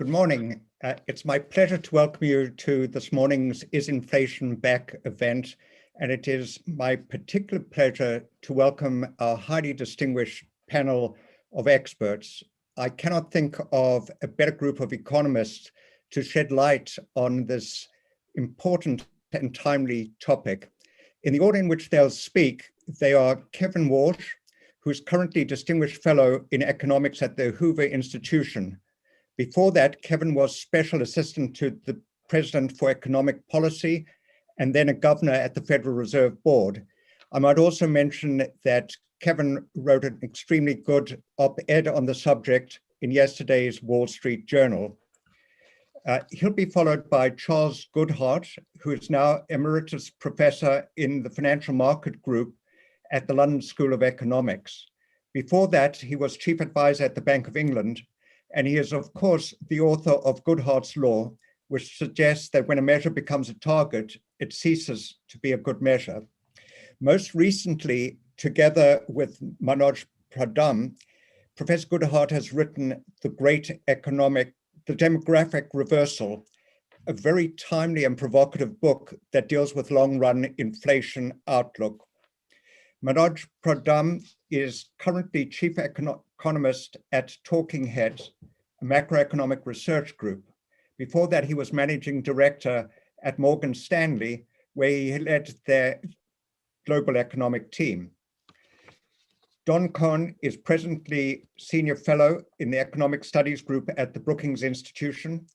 Good morning. It's my pleasure to welcome you to this morning's Is Inflation Back event, and it is my particular pleasure to welcome our highly distinguished panel of experts. I cannot think of a better group of economists to shed light on this important and timely topic. In the order in which they'll speak, they are Kevin Warsh, who's currently Distinguished Fellow in Economics at the Hoover Institution. Before that, Kevin was Special Assistant to the President for Economic Policy and then a Governor at the Federal Reserve Board. I might also mention that Kevin wrote an extremely good op-ed on the subject in yesterday's Wall Street Journal. He'll be followed by Charles Goodhart, who is now Emeritus Professor in the Financial Market Group at the London School of Economics. Before that, he was Chief Advisor at the Bank of England, and he is, of course, the author of Goodhart's Law, which suggests that when a measure becomes a target, it ceases to be a good measure. Most recently, together with Manoj Pradhan, Professor Goodhart has written The Demographic Reversal, a very timely and provocative book that deals with long-run inflation outlook. Manoj Pradhan is currently Chief Economist at Talking Heads, a macroeconomic research group. Before that, he was Managing Director at Morgan Stanley, where he led their global economic team. Don Kohn is presently Senior Fellow in the Economic Studies Group at the Brookings Institution.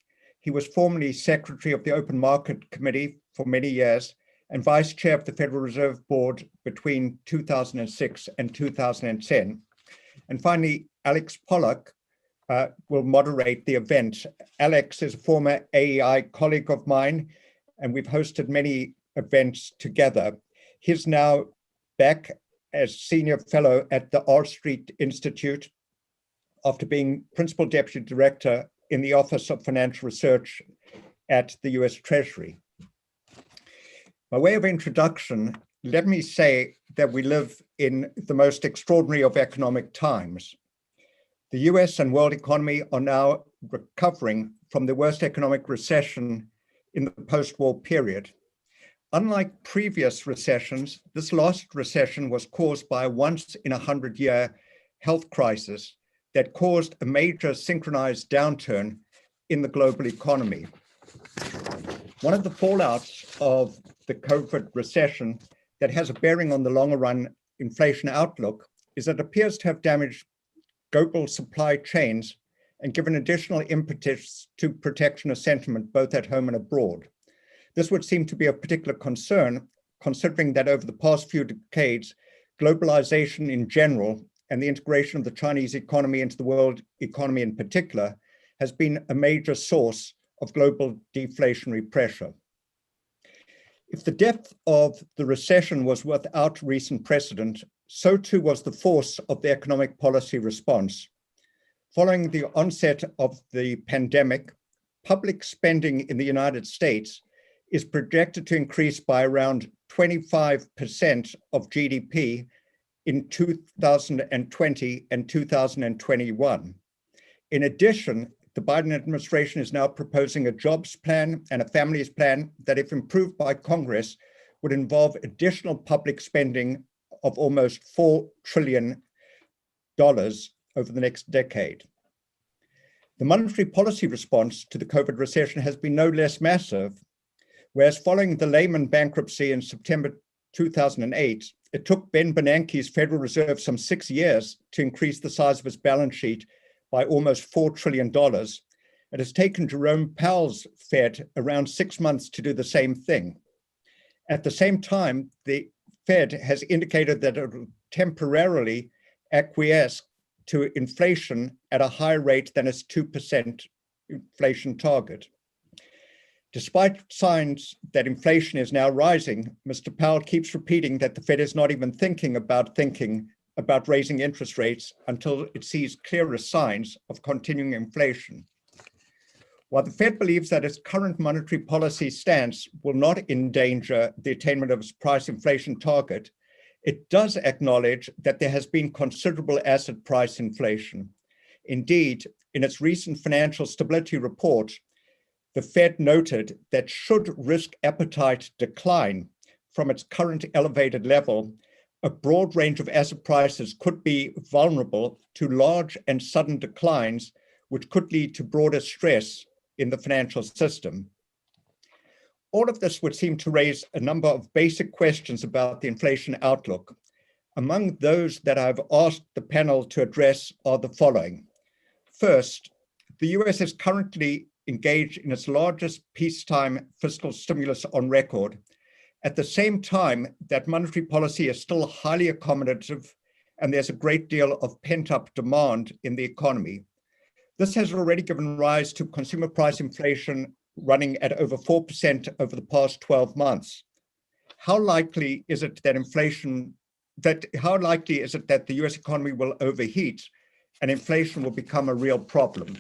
He was formerly Secretary of the Open Market Committee for many years and Vice Chair of the Federal Reserve Board between 2006 and 2010. And finally, Alex Pollock will moderate the event. Alex is a former AEI colleague of mine, and we've hosted many events together. He's now back as Senior Fellow at the R Street Institute after being Principal Deputy Director in the Office of Financial Research at the US Treasury. By way of introduction, let me say that we live in the most extraordinary of economic times. The US and world economy are now recovering from the worst economic recession in the post-war period. Unlike previous recessions, this last recession was caused by a once-in-a-100-year health crisis that caused a major synchronized downturn in the global economy. One of the fallouts of the COVID recession that has a bearing on the longer run inflation outlook is that it appears to have damaged global supply chains and given additional impetus to protectionist sentiment both at home and abroad. This would seem to be of particular concern, considering that over the past few decades, globalization in general and the integration of the Chinese economy into the world economy in particular has been a major source of global deflationary pressure. If the depth of the recession was without recent precedent, so too was the force of the economic policy response. Following the onset of the pandemic, public spending in the United States is projected to increase by around 25% of GDP in 2020 and 2021. In addition, the Biden administration is now proposing a jobs plan and a families plan that, if improved by Congress, would involve additional public spending of almost $4 trillion over the next decade. The monetary policy response to the COVID recession has been no less massive. Whereas following the Lehman bankruptcy in September 2008, it took Ben Bernanke's Federal Reserve some 6 years to increase the size of its balance sheet by almost $4 trillion. It has taken Jerome Powell's Fed around 6 months to do the same thing. At the same time, the Fed has indicated that it will temporarily acquiesce to inflation at a higher rate than its 2% inflation target. Despite signs that inflation is now rising, Mr. Powell keeps repeating that the Fed is not even thinking about raising interest rates until it sees clearer signs of continuing inflation. While the Fed believes that its current monetary policy stance will not endanger the attainment of its price inflation target, it does acknowledge that there has been considerable asset price inflation. Indeed, in its recent financial stability report, the Fed noted that should risk appetite decline from its current elevated level, a broad range of asset prices could be vulnerable to large and sudden declines, which could lead to broader stress in the financial system. All of this would seem to raise a number of basic questions about the inflation outlook. Among those that I've asked the panel to address are the following. First, the US is currently engaged in its largest peacetime fiscal stimulus on record, at the same time that monetary policy is still highly accommodative and there's a great deal of pent-up demand in the economy. This has already given rise to consumer price inflation running at over 4% over the past 12 months. How likely is it that the US economy will overheat and inflation will become a real problem?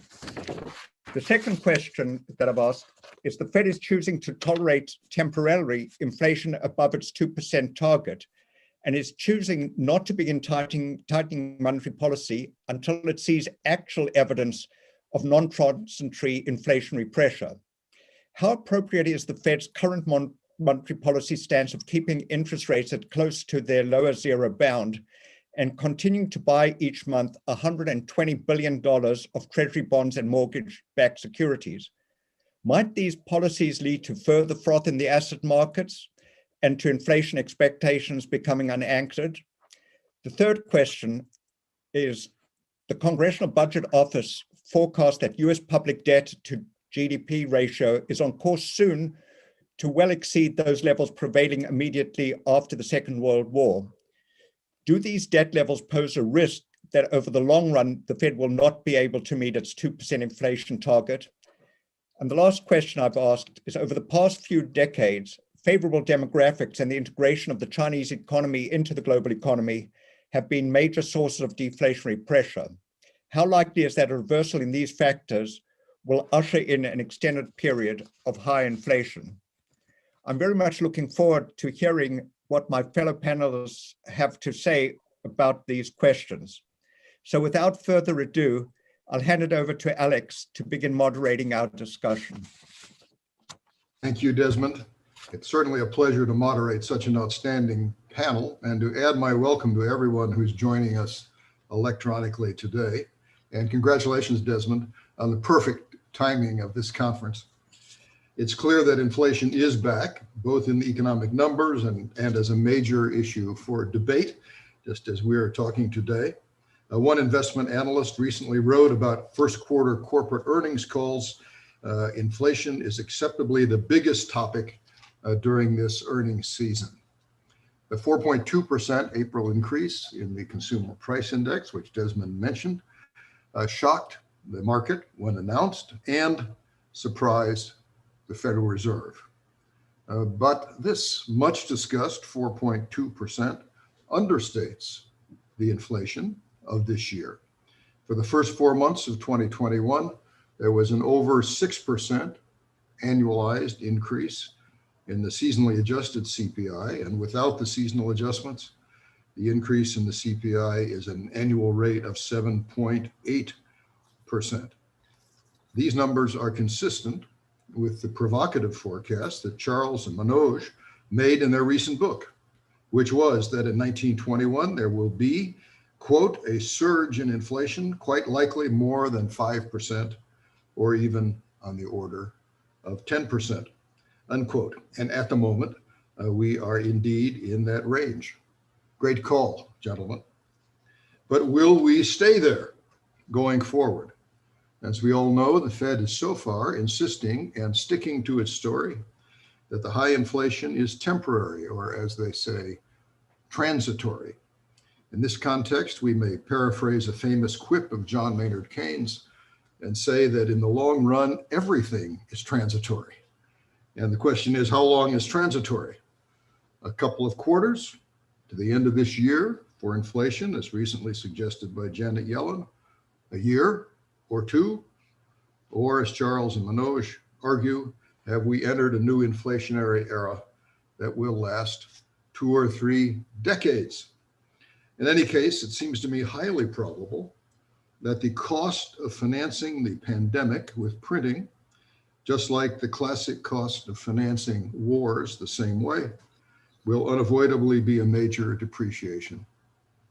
The second question that I've asked is the Fed is choosing to tolerate temporarily inflation above its 2% target and is choosing not to begin tightening monetary policy until it sees actual evidence of non-transitory inflationary pressure. How appropriate is the Fed's current monetary policy stance of keeping interest rates at close to their lower zero bound and continuing to buy each month $120 billion of Treasury bonds and mortgage-backed securities? Might these policies lead to further froth in the asset markets and to inflation expectations becoming unanchored? The third question is, the Congressional Budget Office forecast that US public debt to GDP ratio is on course soon to well exceed those levels prevailing immediately after the Second World War. Do these debt levels pose a risk that over the long run, the Fed will not be able to meet its 2% inflation target? And the last question I've asked is, over the past few decades, favorable demographics and the integration of the Chinese economy into the global economy have been major sources of deflationary pressure. How likely is that a reversal in these factors will usher in an extended period of high inflation? I'm very much looking forward to hearing what my fellow panelists have to say about these questions. So without further ado, I'll hand it over to Alex to begin moderating our discussion. Thank you, Desmond. It's certainly a pleasure to moderate such an outstanding panel and to add my welcome to everyone who's joining us electronically today. And congratulations, Desmond, on the perfect timing of this conference. It's clear that inflation is back, both in the economic numbers and as a major issue for debate, just as we are talking today. One investment analyst recently wrote about first quarter corporate earnings calls. Inflation is acceptably the biggest topic during this earnings season. The 4.2% April increase in the consumer price index, which Desmond mentioned, shocked the market when announced and surprised the Federal Reserve. But this much discussed 4.2% understates the inflation of this year. For the first 4 months of 2021, there was an over 6% annualized increase in the seasonally adjusted CPI, and without the seasonal adjustments, the increase in the CPI is an annual rate of 7.8%. These numbers are consistent with the provocative forecast that Charles and Manoj made in their recent book, which was that in 1921, there will be, quote, a surge in inflation, quite likely more than 5%, or even on the order of 10%, unquote. And at the moment, we are indeed in that range. Great call, gentlemen. But will we stay there going forward? As we all know, the Fed is so far insisting and sticking to its story that the high inflation is temporary, or as they say, transitory. In this context, we may paraphrase a famous quip of John Maynard Keynes and say that in the long run, everything is transitory. And the question is, how long is transitory? A couple of quarters to the end of this year for inflation, as recently suggested by Janet Yellen, a year or two, or as Charles and Manoj argue, have we entered a new inflationary era that will last 2 or 3 decades? In any case, it seems to me highly probable that the cost of financing the pandemic with printing, just like the classic cost of financing wars the same way, will unavoidably be a major depreciation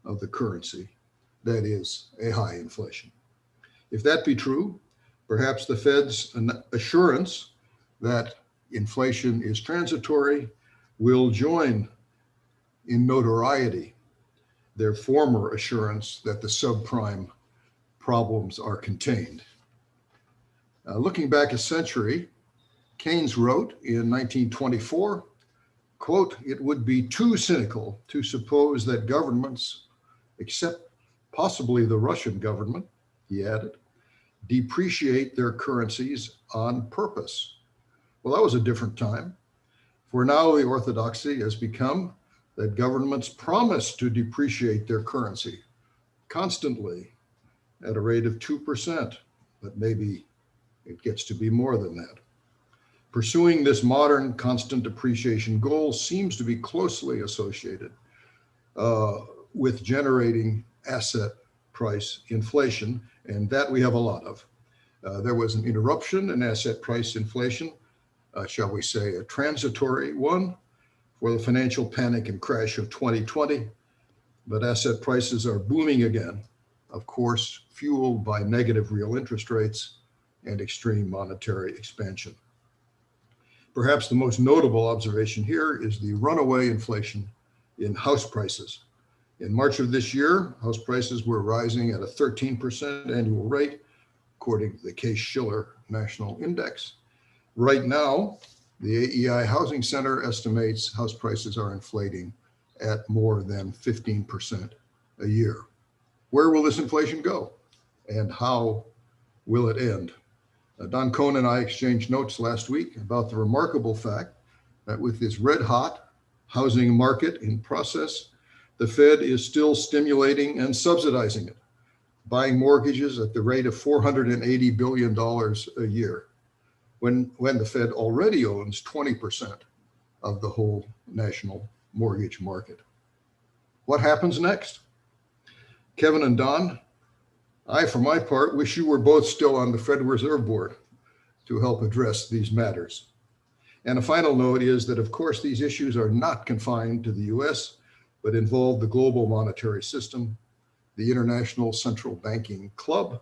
of the currency, that is, a high inflation. If that be true, perhaps the Fed's assurance that inflation is transitory will join in notoriety their former assurance that the subprime problems are contained. Looking back a century, Keynes wrote in 1924, quote, "It would be too cynical to suppose that governments, except possibly the Russian government," he added, "depreciate their currencies on purpose." Well, that was a different time, for now the orthodoxy has become that governments promise to depreciate their currency constantly at a rate of 2%, but maybe it gets to be more than that. Pursuing this modern constant depreciation goal seems to be closely associated with generating asset price inflation, and that we have a lot of. There was an interruption in asset price inflation, shall we say a transitory one, for the financial panic and crash of 2020, but asset prices are booming again, of course, fueled by negative real interest rates and extreme monetary expansion. Perhaps the most notable observation here is the runaway inflation in house prices. In March of this year, house prices were rising at a 13% annual rate, according to the Case-Shiller National Index. Right now, the AEI Housing Center estimates house prices are inflating at more than 15% a year. Where will this inflation go, and how will it end? Don Kohn and I exchanged notes last week about the remarkable fact that with this red-hot housing market in process, the Fed is still stimulating and subsidizing it, buying mortgages at the rate of $480 billion a year, when the Fed already owns 20% of the whole national mortgage market. What happens next? Kevin and Don, I, for my part, wish you were both still on the Federal Reserve Board to help address these matters. And a final note is that, of course, these issues are not confined to the US, but involve the global monetary system, the International Central Banking Club,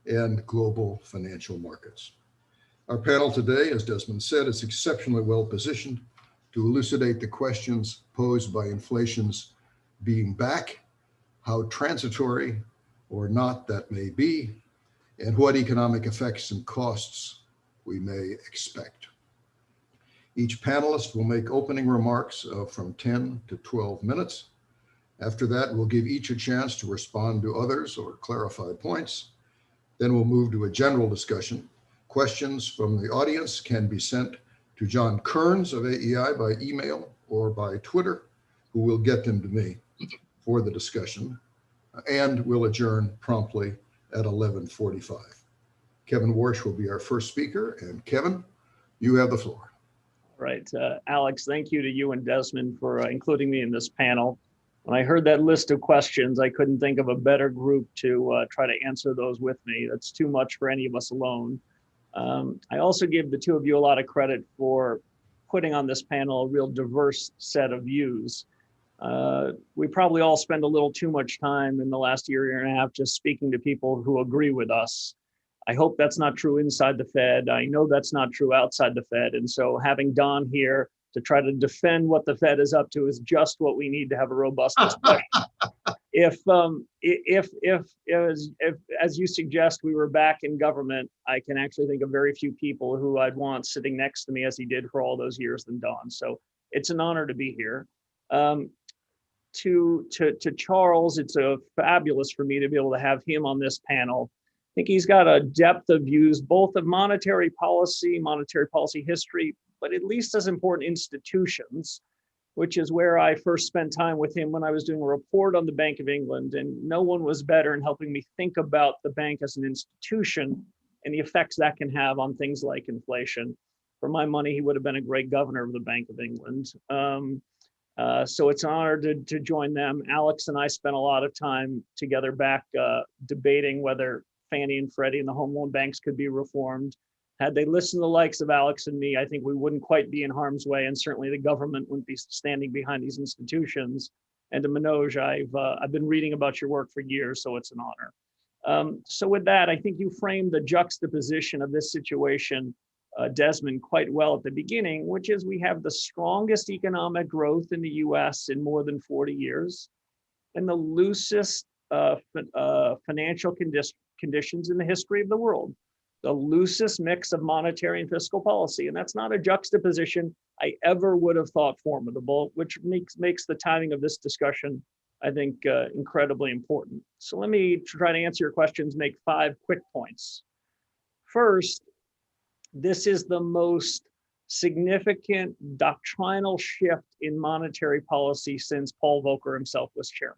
and global financial markets. Our panel today, as Desmond said, is exceptionally well positioned to elucidate the questions posed by inflation's being back, how transitory or not that may be, and what economic effects and costs we may expect. Each panelist will make opening remarks from 10 to 12 minutes. After that, we'll give each a chance to respond to others or clarify points. Then we'll move to a general discussion. Questions from the audience can be sent to John Kearns of AEI by email or by Twitter, who will get them to me for the discussion, and we'll adjourn promptly at 11:45. Kevin Warsh will be our first speaker, and Kevin, you have the floor. Right, Alex, thank you to you and Desmond for including me in this panel. When I heard that list of questions, I couldn't think of a better group to try to answer those with me. That's too much for any of us alone. I also give the two of you a lot of credit for putting on this panel a real diverse set of views. We probably all spend a little too much time in the last year and a half just speaking to people who agree with us. I hope that's not true inside the Fed. I know that's not true outside the Fed. And so having Don here to try to defend what the Fed is up to is just what we need to have a robust discussion. If as you suggest, we were back in government, I can actually think of very few people who I'd want sitting next to me as he did for all those years than Don. So it's an honor to be here. To Charles, it's fabulous for me to be able to have him on this panel. I think he's got a depth of views, both of monetary policy history, but at least as important institutions, which is where I first spent time with him when I was doing a report on the Bank of England. And no one was better in helping me think about the bank as an institution and the effects that can have on things like inflation. For my money, he would have been a great governor of the Bank of England. So it's an honor to join them. Alex and I spent a lot of time together back debating whether Fannie and Freddie and the home loan banks could be reformed. Had they listened to the likes of Alex and me, I think we wouldn't quite be in harm's way, and certainly the government wouldn't be standing behind these institutions. And to Manoj, I've been reading about your work for years, so it's an honor. So with that, I think you framed the juxtaposition of this situation, Desmond, quite well at the beginning, which is we have the strongest economic growth in the US in more than 40 years and the loosest financial conditions in the history of the world, the loosest mix of monetary and fiscal policy. And that's not a juxtaposition I ever would have thought formidable, which makes the timing of this discussion, I think, incredibly important. So let me try to answer your questions, make 5 quick points. First, this is the most significant doctrinal shift in monetary policy since Paul Volcker himself was chairman.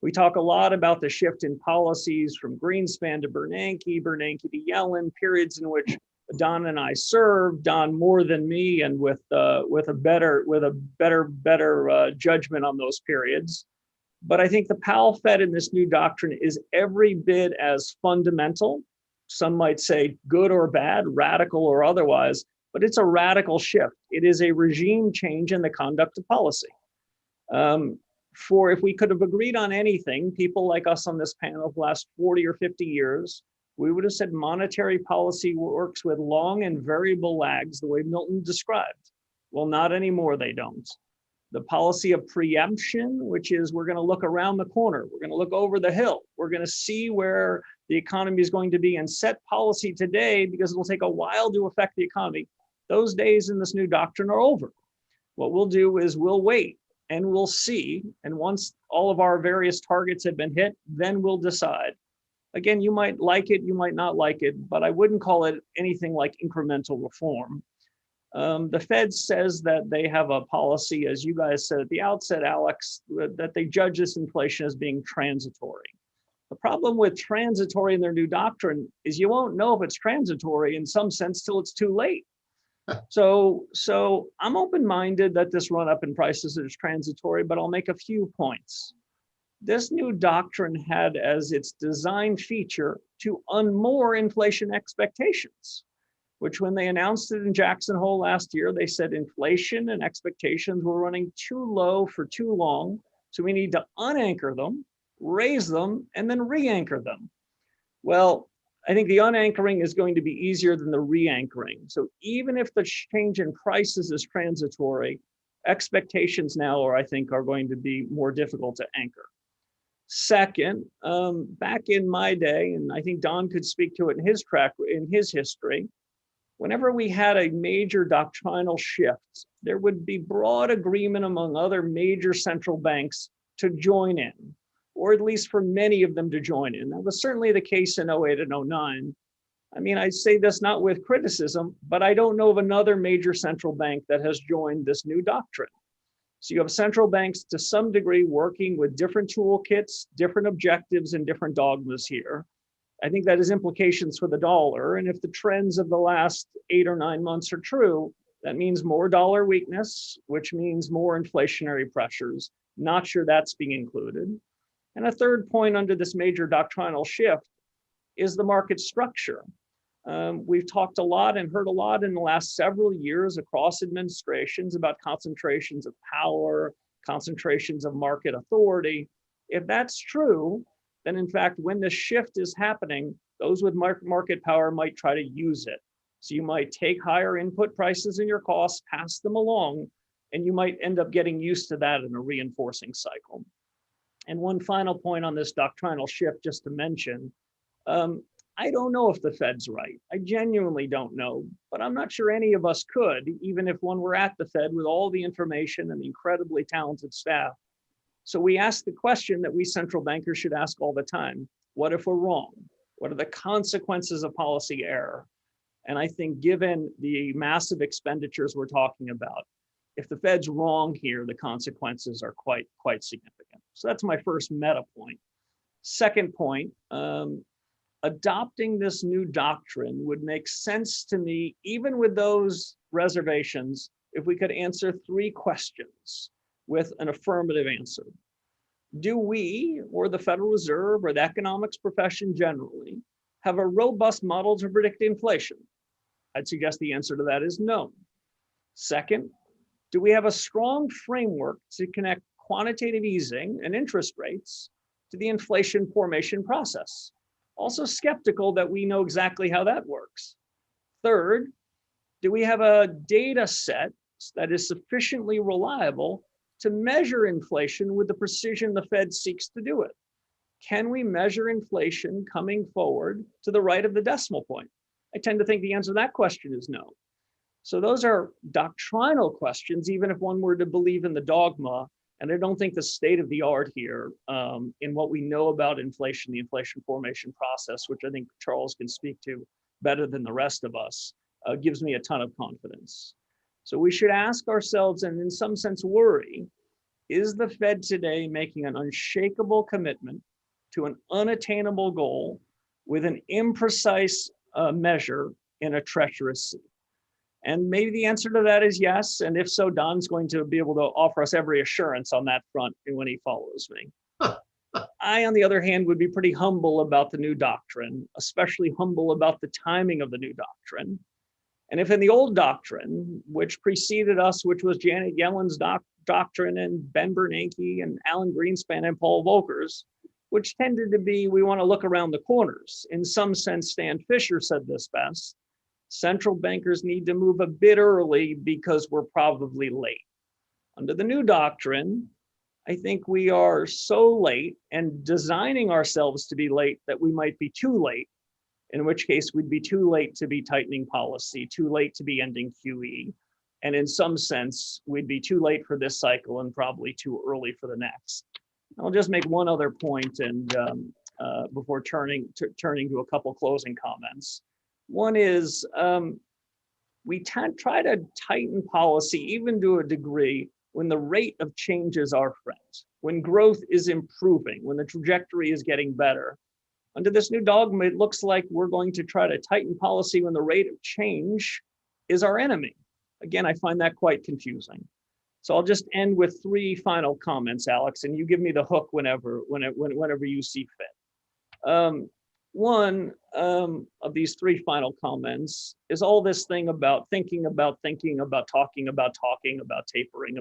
We talk a lot about the shift in policies from Greenspan to Bernanke, Bernanke to Yellen, periods in which Don and I served, Don more than me, and with a better judgment on those periods. But I think the Powell Fed in this new doctrine is every bit as fundamental. Some might say good or bad, radical or otherwise, but it's a radical shift. It is a regime change in the conduct of policy. For if we could have agreed on anything, people like us on this panel of the last 40 or 50 years, we would have said monetary policy works with long and variable lags, the way Milton described. Well, not anymore, they don't. The policy of preemption, which is we're going to look around the corner, we're going to look over the hill, we're going to see where the economy is going to be and set policy today because it'll take a while to affect the economy. Those days in this new doctrine are over. What we'll do is we'll wait and we'll see. And once all of our various targets have been hit, then we'll decide. Again, you might like it, you might not like it, but I wouldn't call it anything like incremental reform. The Fed says that they have a policy, as you guys said at the outset, Alex, that they judge this inflation as being transitory. The problem with transitory in their new doctrine is you won't know if it's transitory in some sense till it's too late. So I'm open-minded that this run-up in prices is transitory, but I'll make a few points. This new doctrine had as its design feature to unmoor inflation expectations, which when they announced it in Jackson Hole last year, they said inflation and expectations were running too low for too long. So we need to unanchor them, raise them, and then re-anchor them. Well, I think the unanchoring is going to be easier than the re-anchoring. So even if the change in prices is transitory, expectations now I think are going to be more difficult to anchor. Second, back in my day, and I think Don could speak to it in his history, whenever we had a major doctrinal shift, there would be broad agreement among other major central banks to join in, or at least for many of them to join in. That was certainly the case in 08 and 09. I mean, I say this not with criticism, but I don't know of another major central bank that has joined this new doctrine. So you have central banks to some degree working with different toolkits, different objectives, and different dogmas here. I think that has implications for the dollar. And if the trends of the last 8 or 9 months are true, that means more dollar weakness, which means more inflationary pressures. Not sure that's being included. And a third point under this major doctrinal shift is the market structure. We've talked a lot and heard a lot in the last several years across administrations about concentrations of power, concentrations of market authority. If that's true, then in fact, when the shift is happening, those with market power might try to use it. So you might take higher input prices in your costs, pass them along, and you might end up getting used to that in a reinforcing cycle. And one final point on this doctrinal shift, just to mention, I don't know if the Fed's right. I genuinely don't know, but I'm not sure any of us could, even if one were at the Fed with all the information and the incredibly talented staff. So we ask the question that we central bankers should ask all the time. What if we're wrong? What are the consequences of policy error? And I think given the massive expenditures we're talking about, if the Fed's wrong here, the consequences are quite significant. So that's my first meta point. Second point, adopting this new doctrine would make sense to me, even with those reservations, if we could answer 3 questions. with an affirmative answer. Do we, or the Federal Reserve, or the economics profession generally, have a robust model to predict inflation? I'd suggest the answer to that is no. Second, do we have a strong framework to connect quantitative easing and interest rates to the inflation formation process? Also skeptical that we know exactly how that works. Third, do we have a data set that is sufficiently reliable to measure inflation with the precision the Fed seeks to do it? Can we measure inflation coming forward to the right of the decimal point? I tend to think the answer to that question is no. So those are doctrinal questions, even if one were to believe in the dogma. And I don't think the state of the art here in what we know about inflation, the inflation formation process, which I think Charles can speak to better than the rest of us, gives me a ton of confidence. So we should ask ourselves, and in some sense worry, is the Fed today making an unshakable commitment to an unattainable goal with an imprecise measure in a treacherous sea? And maybe the answer to that is yes. And if so, Don's going to be able to offer us every assurance on that front when he follows me. I, on the other hand, would be pretty humble about the new doctrine, especially humble about the timing of the new doctrine. And if in the old doctrine, which preceded us, which was Janet Yellen's doctrine and Ben Bernanke and Alan Greenspan and Paul Volcker's, which tended to be, we want to look around the corners. In some sense, Stan Fisher said this best: central bankers need to move a bit early because we're probably late. Under the new doctrine, I think we are so late and designing ourselves to be late that we might be too late, in which case we'd be too late to be tightening policy, too late to be ending QE. And in some sense, we'd be too late for this cycle and probably too early for the next. I'll just make one other point and before turning to a couple closing comments. One is we try to tighten policy, even to a degree, when the rate of change is our friend, when growth is improving, when the trajectory is getting better. Under this new dogma, it looks like we're going to try to tighten policy when the rate of change is our enemy. Again, I find that quite confusing. So I'll just end with three final comments, Alex, and you give me the hook whenever you see fit. One of these three final comments is all this thing about thinking, about talking, about tapering,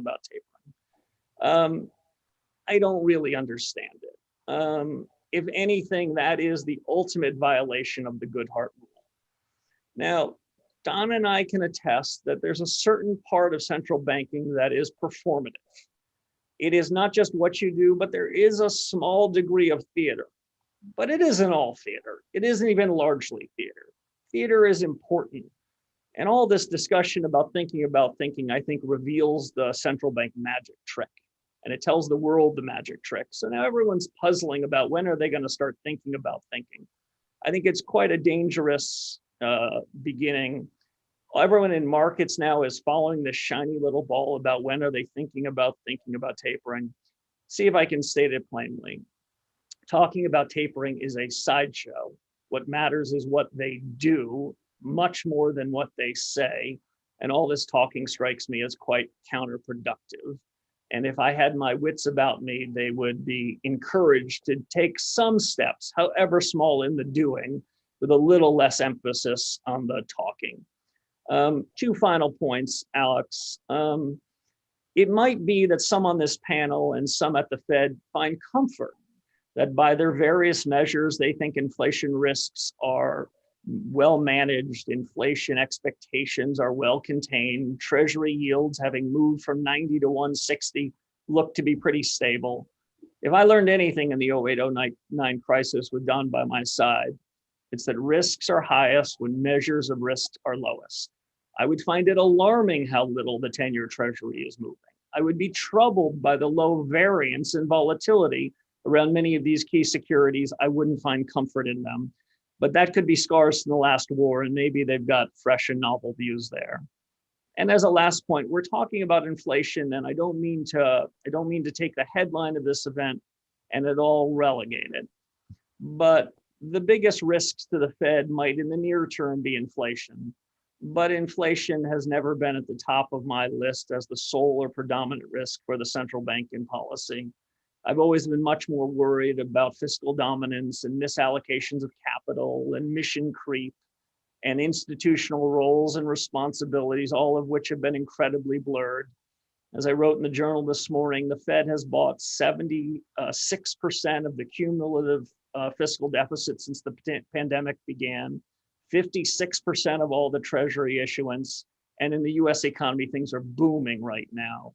I don't really understand it. If anything, that is the ultimate violation of the Goodhart rule. Now, Don and I can attest that there's a certain part of central banking that is performative. It is not just what you do, but there is a small degree of theater. But it isn't all theater. It isn't even largely theater. Theater is important. And all this discussion about thinking, I think reveals the central bank magic trick. And it tells the world the magic trick. So now everyone's puzzling about when are they going to start thinking about thinking. I think it's quite a dangerous beginning. Everyone in markets now is following this shiny little ball about when are they thinking about tapering. See if I can state it plainly. Talking about tapering is a sideshow. What matters is what they do, much more than what they say. And all this talking strikes me as quite counterproductive. And if I had my wits about me, they would be encouraged to take some steps, however small, in the doing, with a little less emphasis on the talking. Two final points, Alex. It might be that some on this panel and some at the Fed find comfort that by their various measures, they think inflation risks are well managed, inflation expectations are well contained, treasury yields having moved from 90 to 160 look to be pretty stable. If I learned anything in the 08-09 crisis with Don by my side, it's that risks are highest when measures of risk are lowest. I would find it alarming how little the 10-year treasury is moving. I would be troubled by the low variance and volatility around many of these key securities. I wouldn't find comfort in them. But that could be scars from the last war, and maybe they've got fresh and novel views there. And as a last point, we're talking about inflation, and I don't mean to take the headline of this event and at all relegate it. But the biggest risks to the Fed might in the near term be inflation. but inflation has never been at the top of my list as the sole or predominant risk for the central banking policy. I've always been much more worried about fiscal dominance and misallocations of capital and mission creep and institutional roles and responsibilities, all of which have been incredibly blurred. As I wrote in the journal this morning, the Fed has bought 76% of the cumulative fiscal deficit since the pandemic began, 56% of all the Treasury issuance, and in the US economy, things are booming right now.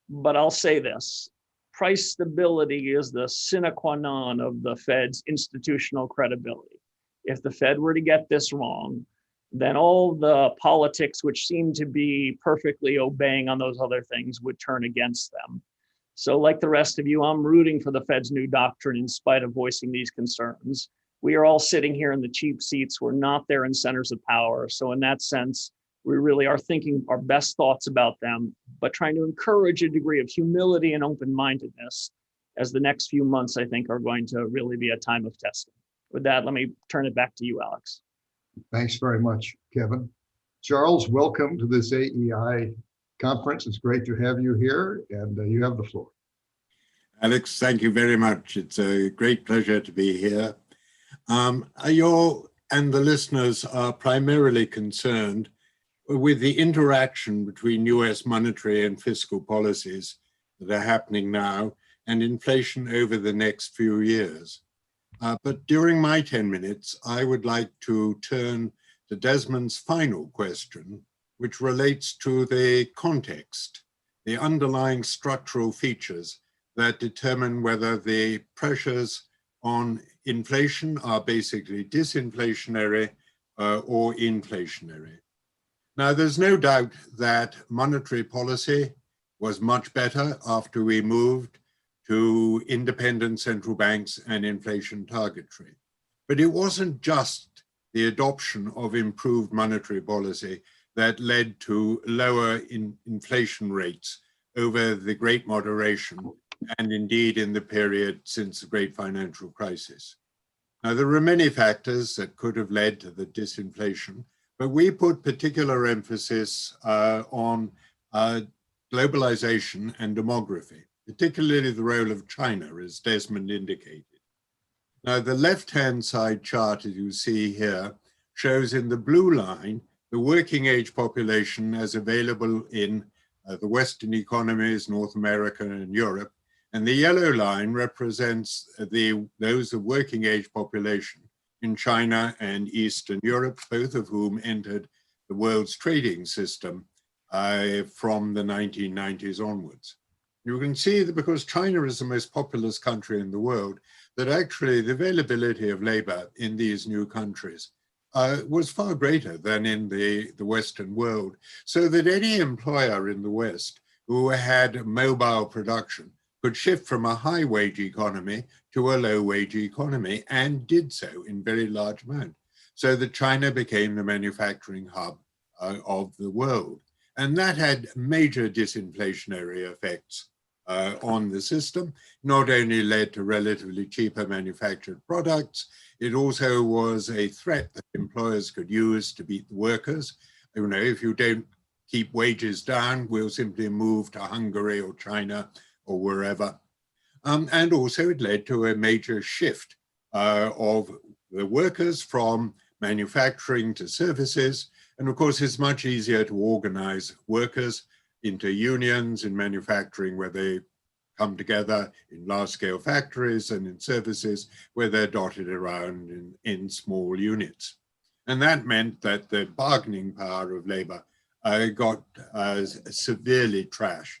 But I'll say this, price stability is the sine qua non of the Fed's institutional credibility. If the Fed were to get this wrong, then all the politics which seem to be perfectly obeying on those other things would turn against them. So like the rest of you, I'm rooting for the Fed's new doctrine in spite of voicing these concerns. We are all sitting here in the cheap seats. We're not there in centers of power. So in that sense, we really are thinking our best thoughts about them, but trying to encourage a degree of humility and open-mindedness as the next few months, I think, are going to really be a time of testing. With that, let me turn it back to you, Alex. Thanks very much, Kevin. Charles, welcome to this AEI conference. It's great to have you here, and you have the floor. Alex, thank you very much. It's a great pleasure to be here. You and the listeners are primarily concerned with the interaction between US monetary and fiscal policies that are happening now and inflation over the next few years. But during my 10 minutes, I would like to turn to Desmond's final question, which relates to the context, the underlying structural features that determine whether the pressures on inflation are basically disinflationary or inflationary. Now, there's no doubt that monetary policy was much better after we moved to independent central banks and inflation targetry. But it wasn't just the adoption of improved monetary policy that led to lower inflation rates over the Great Moderation and indeed in the period since the Great Financial Crisis. Now, there are many factors that could have led to the disinflation, but we put particular emphasis on globalization and demography, particularly the role of China, as Desmond indicated. Now, the left-hand side chart, as you see here, shows in the blue line the working age population as available in the Western economies, North America and Europe. And the yellow line represents those of working age population in China and Eastern Europe, both of whom entered the world's trading system from the 1990s onwards. You can see that because China is the most populous country in the world, that actually the availability of labor in these new countries was far greater than in the Western world, so that any employer in the West who had mobile production could shift from a high wage economy to a low wage economy, and did so in very large amount, so that China became the manufacturing hub of the world. And that had major disinflationary effects on the system. Not only led to relatively cheaper manufactured products, it also was a threat that employers could use to beat the workers. You know, if you don't keep wages down, we'll simply move to Hungary or China or wherever. And also it led to a major shift of the workers from manufacturing to services. And of course, it's much easier to organize workers into unions in manufacturing, where they come together in large-scale factories, and in services where they're dotted around in small units. And that meant that the bargaining power of labor got severely trashed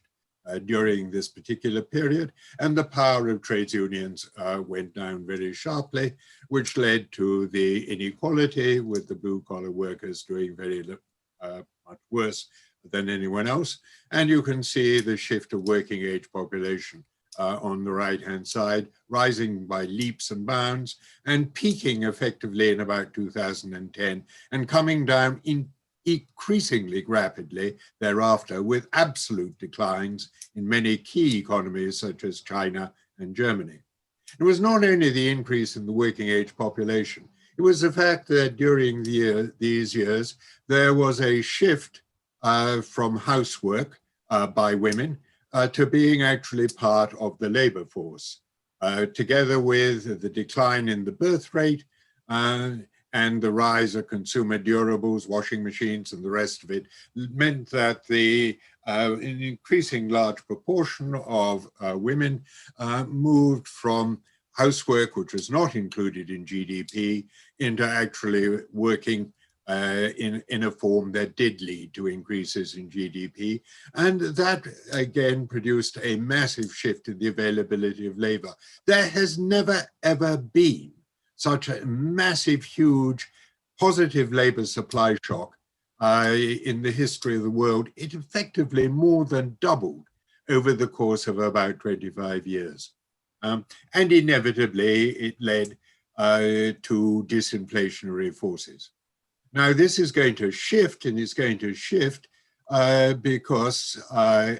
during this particular period, and the power of trades unions went down very sharply, which led to the inequality, with the blue-collar workers doing very much worse than anyone else. And you can see the shift of working age population on the right-hand side, rising by leaps and bounds, and peaking effectively in about 2010, and coming down increasingly rapidly thereafter, with absolute declines in many key economies such as China and Germany. It was not only the increase in the working age population, It was the fact that during these years, there was a shift from housework by women to being actually part of the labor force, together with the decline in the birth rate and the rise of consumer durables, washing machines, and the rest of it, meant that an increasing large proportion of women moved from housework, which was not included in GDP, into actually working in a form that did lead to increases in GDP. And that, again, produced a massive shift in the availability of labor. There has never, ever been such a massive, huge, positive labor supply shock in the history of the world. It effectively more than doubled over the course of about 25 years. And inevitably, it led to disinflationary forces. Now, this is going to shift, and it's going to shift because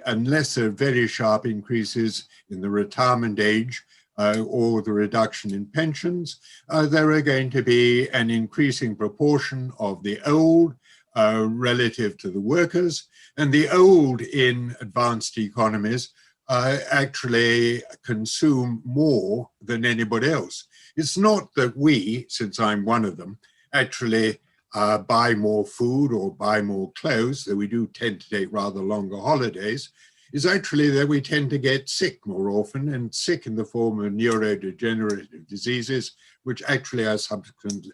unless there are very sharp increases in the retirement age or the reduction in pensions, there are going to be an increasing proportion of the old relative to the workers, and the old in advanced economies actually consume more than anybody else. It's not that we, since I'm one of them, actually buy more food or buy more clothes, though we do tend to take rather longer holidays. Is actually that we tend to get sick more often, and sick in the form of neurodegenerative diseases, which actually are subsequently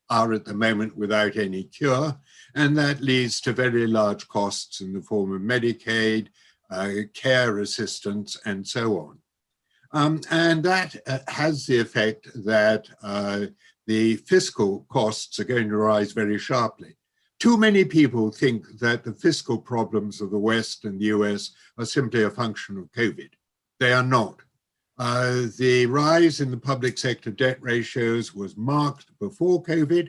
are at the moment without any cure. And that leads to very large costs in the form of Medicaid, care assistance, and so on. And that has the effect that the fiscal costs are going to rise very sharply. Too many people think that the fiscal problems of the West and the US are simply a function of COVID. They are not. The rise in the public sector debt ratios was marked before COVID.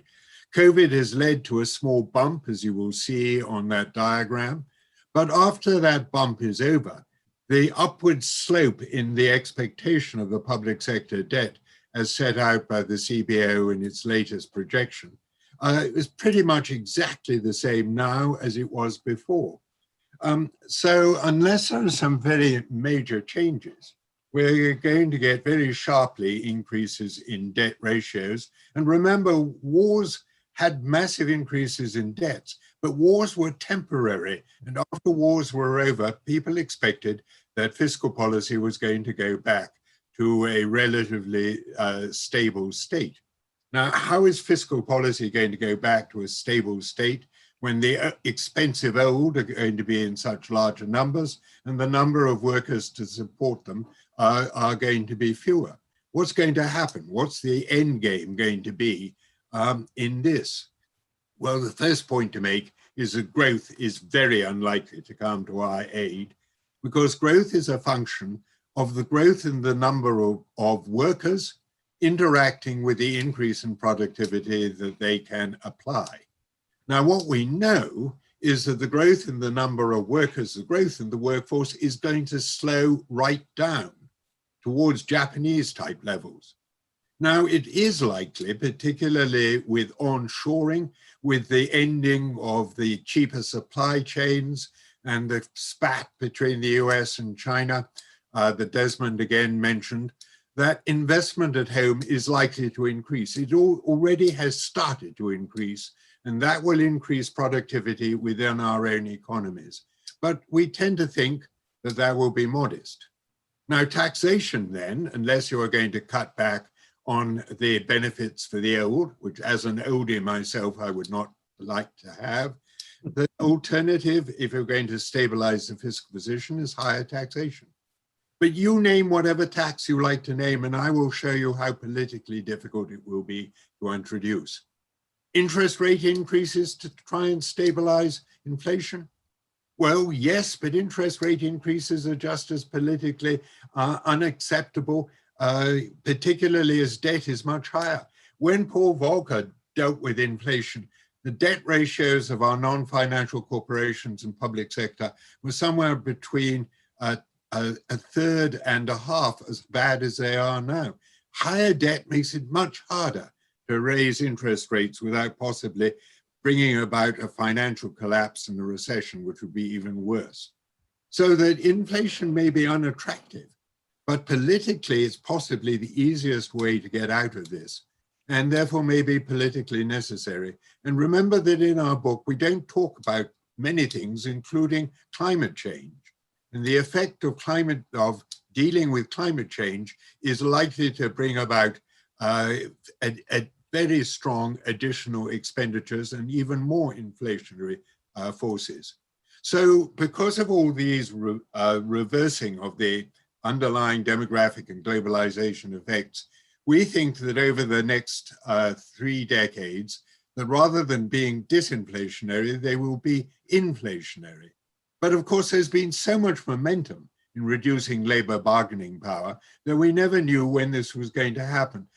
COVID has led to a small bump, as you will see on that diagram. But after that bump is over, the upward slope in the expectation of the public sector debt, as set out by the CBO in its latest projection, is pretty much exactly the same now as it was before. So unless there are some very major changes, we're going to get very sharply increases in debt ratios. And remember, wars had massive increases in debts, but wars were temporary. And after wars were over, people expected that fiscal policy was going to go back to a relatively stable state. Now, how is fiscal policy going to go back to a stable state when the expensive old are going to be in such larger numbers and the number of workers to support them are going to be fewer? What's going to happen? What's the end game going to be in this? Well, the first point to make is that growth is very unlikely to come to our aid, because growth is a function of the growth in the number of workers interacting with the increase in productivity that they can apply. Now, what we know is that the growth in the number of workers, the growth in the workforce is going to slow right down towards Japanese type levels. Now, it is likely, particularly with onshoring, with the ending of the cheaper supply chains and the spat between the US and China that Desmond again mentioned, that investment at home is likely to increase. It already has started to increase, and that will increase productivity within our own economies. But we tend to think that that will be modest. Now, taxation then, unless you are going to cut back on the benefits for the old, which as an oldie myself, I would not like to have, the alternative, if you're going to stabilize the fiscal position, is higher taxation. But you name whatever tax you like to name, and I will show you how politically difficult it will be to introduce. Interest rate increases to try and stabilize inflation? Well, yes, but interest rate increases are just as politically unacceptable, particularly as debt is much higher. When Paul Volcker dealt with inflation, the debt ratios of our non-financial corporations and public sector were somewhere between a third and a half as bad as they are now. Higher debt makes it much harder to raise interest rates without possibly bringing about a financial collapse and a recession, which would be even worse. So that inflation may be unattractive, but politically it's possibly the easiest way to get out of this, and therefore may be politically necessary. And remember that in our book, we don't talk about many things, including climate change. And the effect of dealing with climate change is likely to bring about a very strong additional expenditures and even more inflationary forces. So because of all these reversing of the underlying demographic and globalization effects, we think that over the next 3 decades, that rather than being disinflationary, they will be inflationary. But of course, there's been so much momentum in reducing labor bargaining power that we never knew when this was going to happen.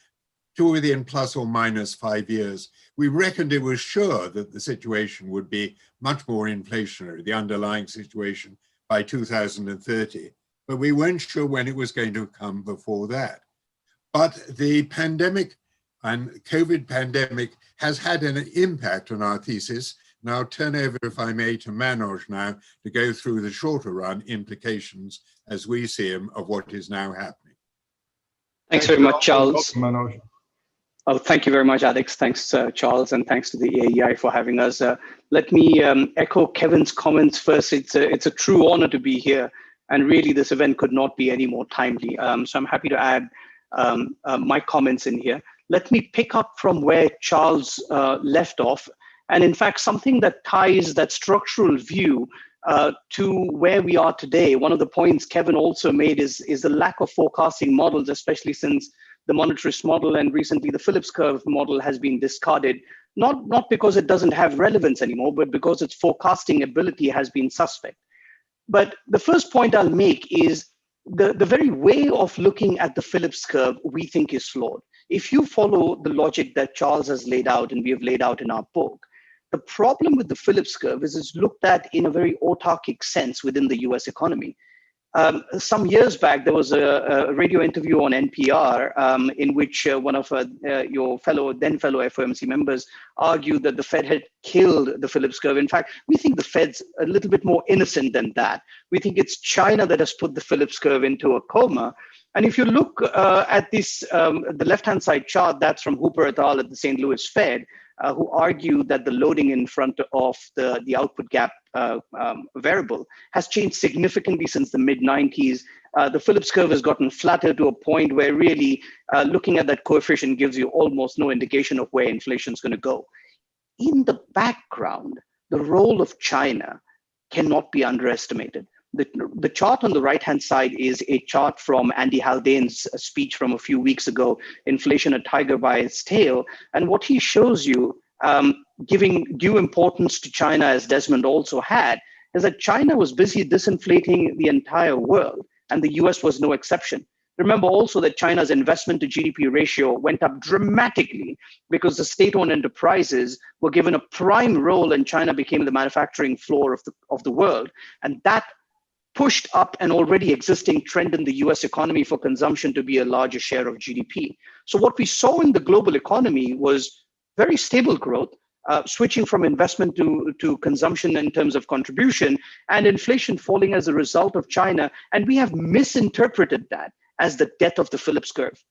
To within plus or minus 5 years, we reckoned it was sure that the situation would be much more inflationary, the underlying situation, by 2030. But we weren't sure when it was going to come before that. But the pandemic and COVID pandemic has had an impact on our thesis. And I'll turn over, if I may, to Manoj now to go through the shorter run implications as we see them of what is now happening. Thanks very much, Charles. Welcome, Manoj. Oh, thank you very much, Alex. Thanks, Charles, and thanks to the AEI for having us. Let me echo Kevin's comments first. It's a true honor to be here, and really this event could not be any more timely. So I'm happy to add my comments in here. Let me pick up from where Charles left off, and in fact, something that ties that structural view to where we are today. One of the points Kevin also made is the lack of forecasting models, especially since the monetarist model and recently the Phillips curve model has been discarded, not because it doesn't have relevance anymore, but because its forecasting ability has been suspect. But the first point I'll make is the very way of looking at the Phillips curve we think is flawed. If you follow the logic that Charles has laid out and we have laid out in our book, the problem with the Phillips curve is it's looked at in a very autarkic sense within the US economy. Some years back, there was a radio interview on NPR in which one of your then fellow FOMC members argued that the Fed had killed the Phillips curve. In fact, we think the Fed's a little bit more innocent than that. We think it's China that has put the Phillips curve into a coma. And if you look at this, the left-hand side chart, that's from Hooper et al. At the St. Louis Fed, who argued that the loading in front of the output gap variable has changed significantly since the mid-90s. The Phillips curve has gotten flatter to a point where really looking at that coefficient gives you almost no indication of where inflation is going to go. In the background, the role of China cannot be underestimated. The chart on the right-hand side is a chart from Andy Haldane's speech from a few weeks ago, Inflation, a Tiger by its Tail. And what he shows you, giving due importance to China, as Desmond also had, is that China was busy disinflating the entire world, and the US was no exception. Remember also that China's investment to GDP ratio went up dramatically because the state-owned enterprises were given a prime role and China became the manufacturing floor of the world. And that pushed up an already existing trend in the US economy for consumption to be a larger share of GDP. So what we saw in the global economy was very stable growth, switching from investment to consumption in terms of contribution, and inflation falling as a result of China. And we have misinterpreted that as the death of the Phillips curve.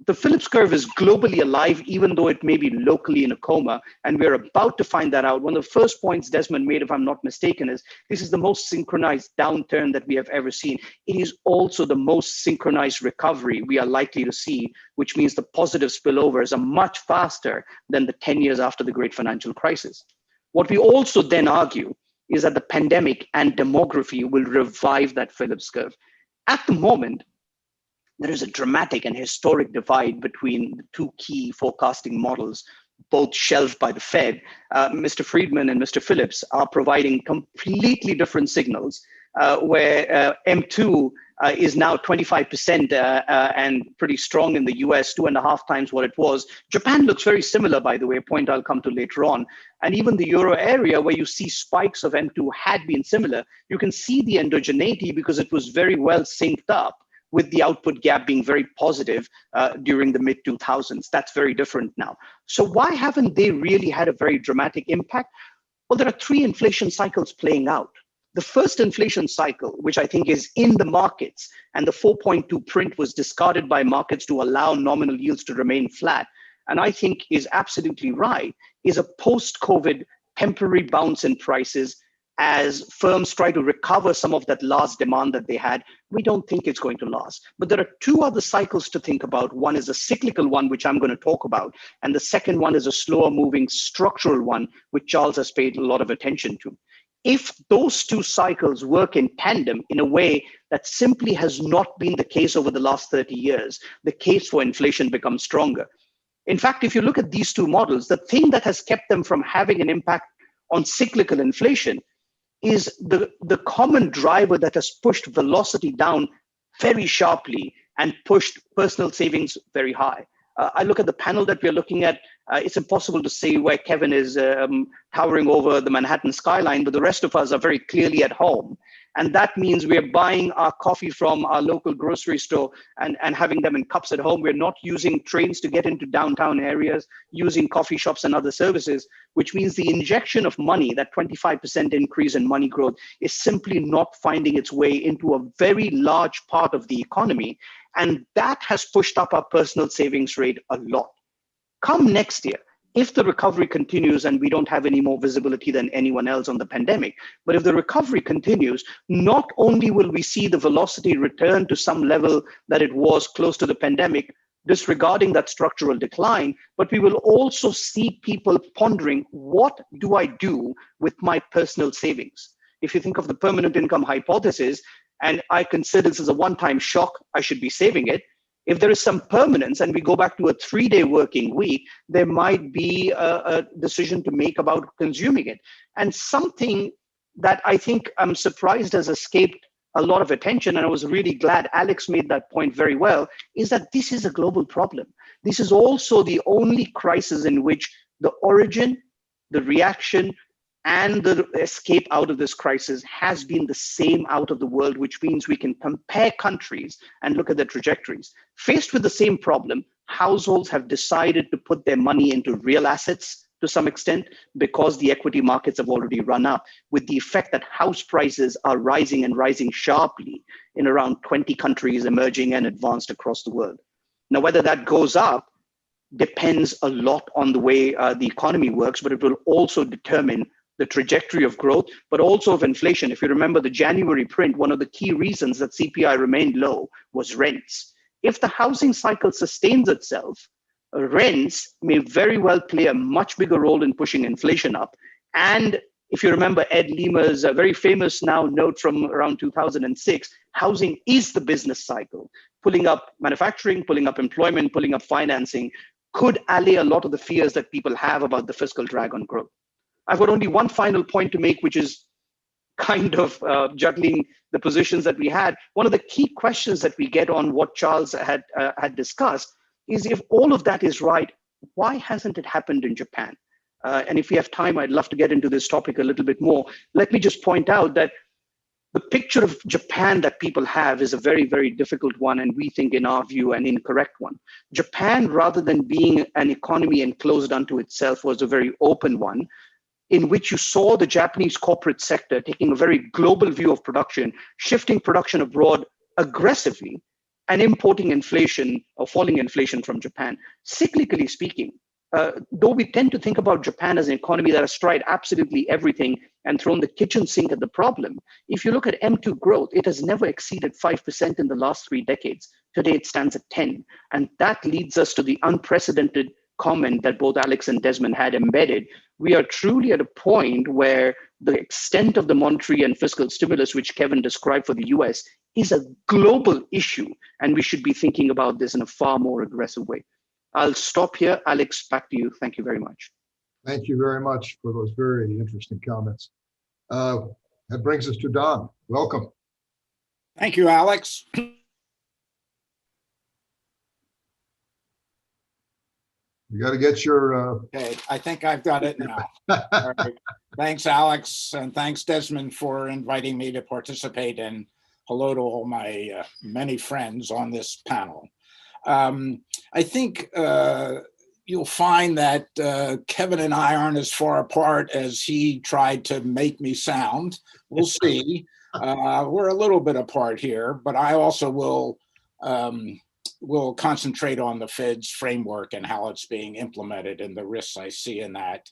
The Phillips curve is globally alive, even though it may be locally in a coma, and we're about to find that out. One of the first points Desmond made, if I'm not mistaken, is this is the most synchronized downturn that we have ever seen. It is also the most synchronized recovery we are likely to see, which means the positive spillovers are much faster than the 10 years after the great financial crisis. What we also then argue is that the pandemic and demography will revive that Phillips curve. At the moment, there is a dramatic and historic divide between the two key forecasting models, both shelved by the Fed. Mr. Friedman and Mr. Phillips are providing completely different signals, where M2 is now 25% and pretty strong in the US, 2.5 times what it was. Japan looks very similar, by the way, a point I'll come to later on. And even the Euro area, where you see spikes of M2 had been similar. You can see the endogeneity because it was very well synced up with the output gap being very positive during the mid-2000s. That's very different now. So why haven't they really had a very dramatic impact? Well, there are three inflation cycles playing out. The first inflation cycle, which I think is in the markets, and the 4.2 print was discarded by markets to allow nominal yields to remain flat, and I think is absolutely right, is a post-COVID temporary bounce in prices as firms try to recover some of that last demand that they had. We don't think it's going to last. But there are two other cycles to think about. One is a cyclical one, which I'm going to talk about. And the second one is a slower moving structural one, which Charles has paid a lot of attention to. If those two cycles work in tandem in a way that simply has not been the case over the last 30 years, the case for inflation becomes stronger. In fact, if you look at these two models, the thing that has kept them from having an impact on cyclical inflation is the common driver that has pushed velocity down very sharply and pushed personal savings very high. I look at the panel that we're looking at. It's impossible to see where Kevin is towering over the Manhattan skyline, but the rest of us are very clearly at home. And that means we're buying our coffee from our local grocery store and having them in cups at home. We're not using trains to get into downtown areas, using coffee shops and other services, which means the injection of money, that 25% increase in money growth, is simply not finding its way into a very large part of the economy. And that has pushed up our personal savings rate a lot. Come next year, if the recovery continues and we don't have any more visibility than anyone else on the pandemic, but if the recovery continues, not only will we see the velocity return to some level that it was close to the pandemic, disregarding that structural decline, but we will also see people pondering, what do I do with my personal savings? If you think of the permanent income hypothesis, and I consider this as a one-time shock, I should be saving it. If there is some permanence and we go back to a 3-day working week, there might be a decision to make about consuming it. And something that I think I'm surprised has escaped a lot of attention, and I was really glad Alex made that point very well, is that this is a global problem. This is also the only crisis in which the origin, the reaction, and the escape out of this crisis has been the same out of the world, which means we can compare countries and look at their trajectories. Faced with the same problem, households have decided to put their money into real assets to some extent because the equity markets have already run up, with the effect that house prices are rising and rising sharply in around 20 countries emerging and advanced across the world. Now, whether that goes up depends a lot on the way the economy works, but it will also determine the trajectory of growth, but also of inflation. If you remember the January print, one of the key reasons that CPI remained low was rents. If the housing cycle sustains itself, rents may very well play a much bigger role in pushing inflation up. And if you remember Ed Lima's very famous now note from around 2006, housing is the business cycle. Pulling up manufacturing, pulling up employment, pulling up financing could allay a lot of the fears that people have about the fiscal drag on growth. I've got only one final point to make, which is kind of juggling the positions that we had. One of the key questions that we get on what Charles had discussed is, if all of that is right, why hasn't it happened in Japan? And if we have time, I'd love to get into this topic a little bit more. Let me just point out that the picture of Japan that people have is a very, very difficult one, and we think, in our view, an incorrect one. Japan, rather than being an economy enclosed unto itself, was a very open one, in which you saw the Japanese corporate sector taking a very global view of production, shifting production abroad aggressively, and importing inflation or falling inflation from Japan. Cyclically speaking, though we tend to think about Japan as an economy that has tried absolutely everything and thrown the kitchen sink at the problem, if you look at M2 growth, it has never exceeded 5% in the last 3 decades. Today, it stands at 10. And that leads us to the unprecedented comment that both Alex and Desmond had embedded. We are truly at a point where the extent of the monetary and fiscal stimulus, which Kevin described for the US, is a global issue, and we should be thinking about this in a far more aggressive way. I'll stop here. Alex, back to you. Thank you very much. Thank you very much for those very interesting comments. That brings us to Don. Welcome. Thank you, Alex. You got to get your... Okay, I think I've got it now. All right. Thanks, Alex, and thanks, Desmond, for inviting me to participate in hello to all my many friends on this panel. I think you'll find that Kevin and I aren't as far apart as he tried to make me sound. We'll see. We're a little bit apart here, but I also will concentrate on the Fed's framework and how it's being implemented and the risks I see in that.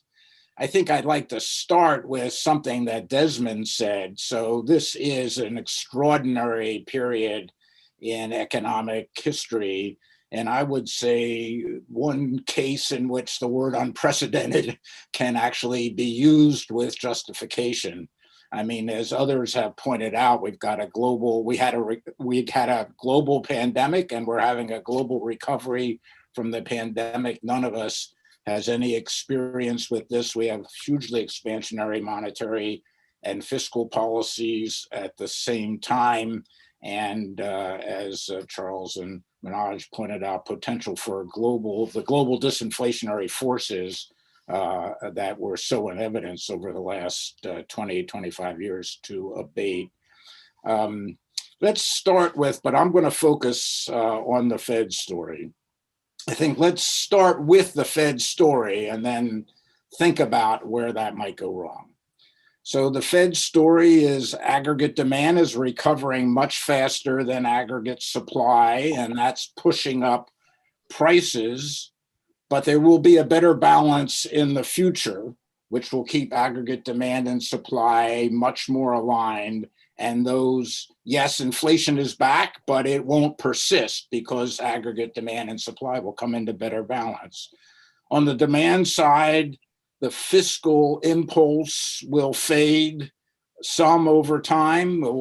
I think I'd like to start with something that Desmond said. So this is an extraordinary period in economic history. And I would say one case in which the word unprecedented can actually be used with justification. I mean, as others have pointed out, we had a global pandemic, and we're having a global recovery from the pandemic. None of us has any experience with this. We have hugely expansionary monetary and fiscal policies at the same time. And as Charles and Manoj pointed out, potential for the global disinflationary forces that were so in evidence over the last 20, 25 years to abate. Let's start with, but I'm going to focus on the Fed story. I think let's start with the Fed story and then think about where that might go wrong. So the Fed story is aggregate demand is recovering much faster than aggregate supply, and that's pushing up prices, but there will be a better balance in the future, which will keep aggregate demand and supply much more aligned. And those, yes, inflation is back, but it won't persist because aggregate demand and supply will come into better balance. On the demand side, the fiscal impulse will fade some over time. It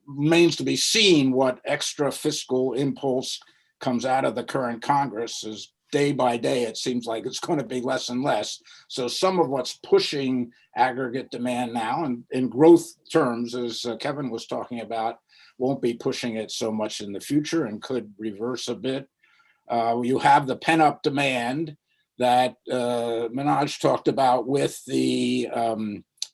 remains to be seen what extra fiscal impulse comes out of the current Congress. As day by day, it seems like it's going to be less and less. So some of what's pushing aggregate demand now, and in growth terms, as Kevin was talking about, won't be pushing it so much in the future and could reverse a bit. You have the pent-up demand that Manoj talked about with the,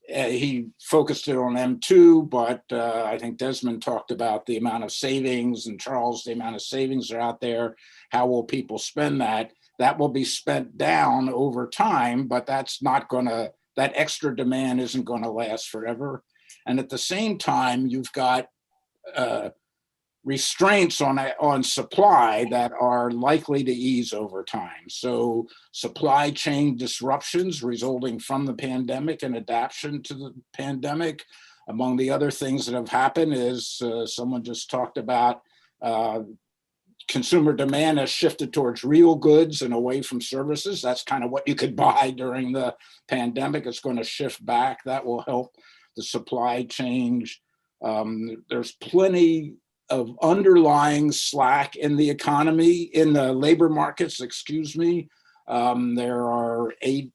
he focused it on M2, but I think Desmond talked about the amount of savings, and Charles, the amount of savings are out there. How will people spend that? That will be spent down over time, but that's not gonna, that extra demand isn't gonna last forever. And at the same time, you've got restraints on supply that are likely to ease over time. So supply chain disruptions resulting from the pandemic and adaptation to the pandemic. Among the other things that have happened is someone just talked about consumer demand has shifted towards real goods and away from services. That's kind of what you could buy during the pandemic. It's going to shift back. That will help the supply chain. There's plenty of underlying slack in the economy, in the labor markets, excuse me. There are 8-9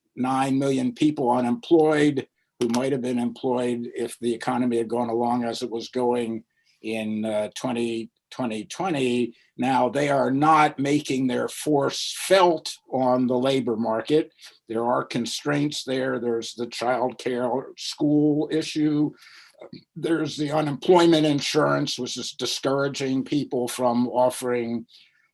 million people unemployed who might have been employed if the economy had gone along as it was going in 2020. Now they are not making their force felt on the labor market. There are constraints there. There's the child care school issue. There's the unemployment insurance, which is discouraging people from offering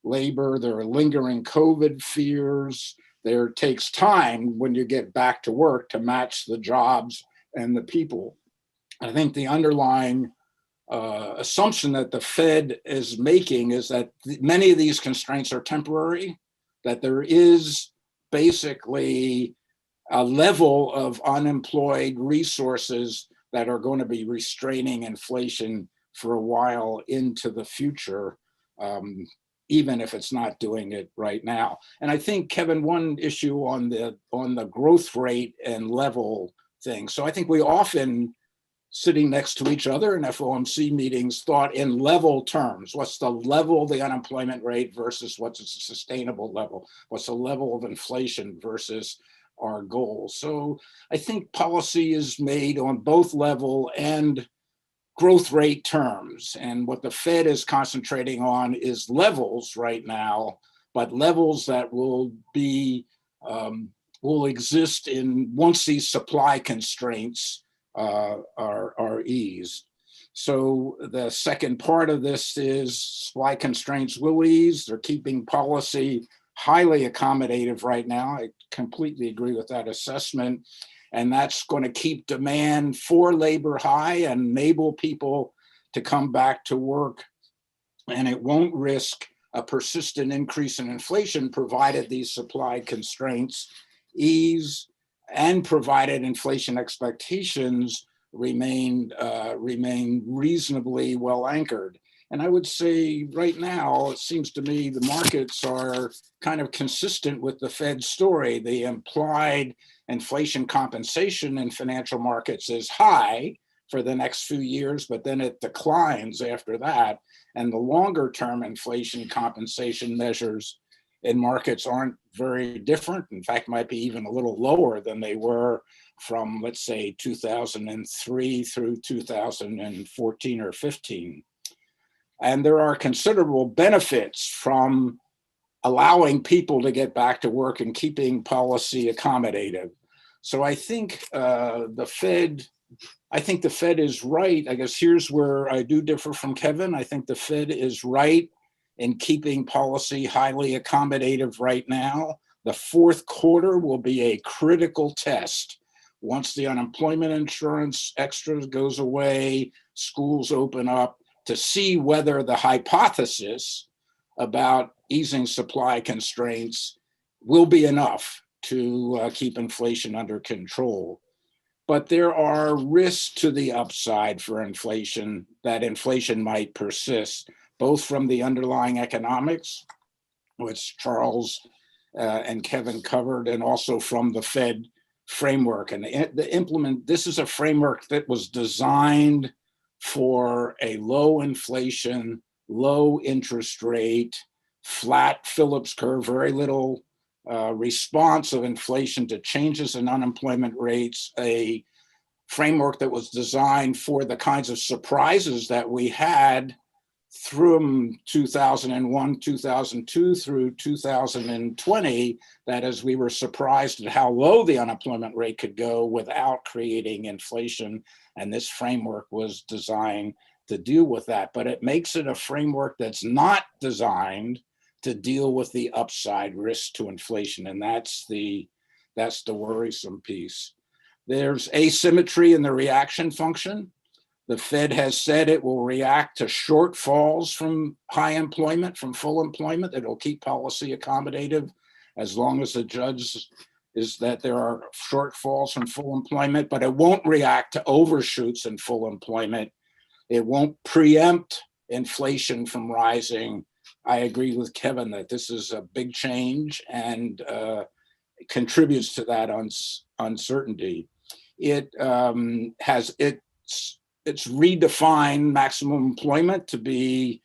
labor. There are lingering COVID fears. There takes time when you get back to work to match the jobs and the people. I think the underlying assumption that the Fed is making is that many of these constraints are temporary, that there is basically a level of unemployed resources that are going to be restraining inflation for a while into the future, even if it's not doing it right now. And I think, Kevin, one issue on the growth rate and level thing. So I think we often, sitting next to each other in FOMC meetings, thought in level terms. What's the level of the unemployment rate versus what's a sustainable level? What's the level of inflation versus our goal? So I think policy is made on both level and growth rate terms. And what the Fed is concentrating on is levels right now, but levels that will be, will exist in once these supply constraints are eased. So the second part of this is supply constraints will ease. They're keeping policy highly accommodative right now. I completely agree with that assessment. And that's going to keep demand for labor high and enable people to come back to work. And it won't risk a persistent increase in inflation, provided these supply constraints ease and provided inflation expectations remain reasonably well anchored. And I would say right now, it seems to me the markets are kind of consistent with the Fed story. The implied inflation compensation in financial markets is high for the next few years, but then it declines after that. And the longer term inflation compensation measures in markets aren't very different. In fact, might be even a little lower than they were from, let's say, 2003 through 2014 or 15. And there are considerable benefits from allowing people to get back to work and keeping policy accommodative. So I think the Fed is right. I guess here's where I do differ from Kevin. I think the Fed is right in keeping policy highly accommodative right now. The fourth quarter will be a critical test. Once the unemployment insurance extras goes away, schools open up, to see whether the hypothesis about easing supply constraints will be enough to keep inflation under control. But there are risks to the upside for inflation, that inflation might persist, both from the underlying economics, which Charles and Kevin covered, and also from the Fed framework. And this is a framework that was designed for a low inflation, low interest rate, flat Phillips curve, very little response of inflation to changes in unemployment rates, a framework that was designed for the kinds of surprises that we had from 2001, 2002 through 2020, that is, we were surprised at how low the unemployment rate could go without creating inflation. And this framework was designed to deal with that. But it makes it a framework that's not designed to deal with the upside risk to inflation. And that's the worrisome piece. There's asymmetry in the reaction function. The Fed has said it will react to shortfalls from high employment, from full employment. It'll keep policy accommodative as long as the judge is that there are shortfalls from full employment, but it won't react to overshoots in full employment. It won't preempt inflation from rising. I agree with Kevin that this is a big change and contributes to that uncertainty. It's redefined maximum employment to be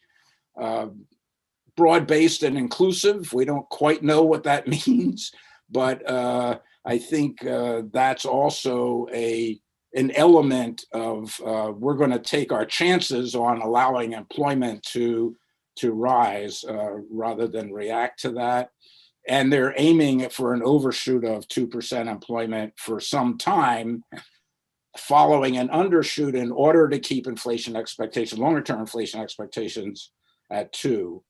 broad-based and inclusive. We don't quite know what that means, but I think that's also an element of we're going to take our chances on allowing employment to rise rather than react to that. And they're aiming for an overshoot of 2% employment for some time, following an undershoot in order to keep inflation expectations, longer-term inflation expectations at 2.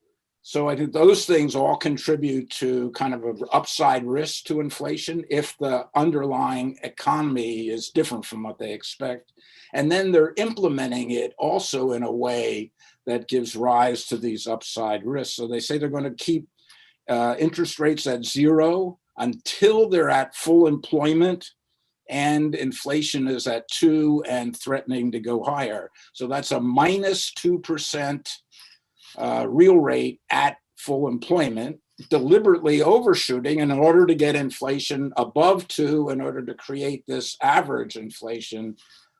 So I think those things all contribute to kind of an upside risk to inflation if the underlying economy is different from what they expect. And then they're implementing it also in a way that gives rise to these upside risks. So they say they're going to keep interest rates at 0 until they're at full employment and inflation is at 2 and threatening to go higher. So that's a minus 2% real rate at full employment, deliberately overshooting in order to get inflation above 2 in order to create this average inflation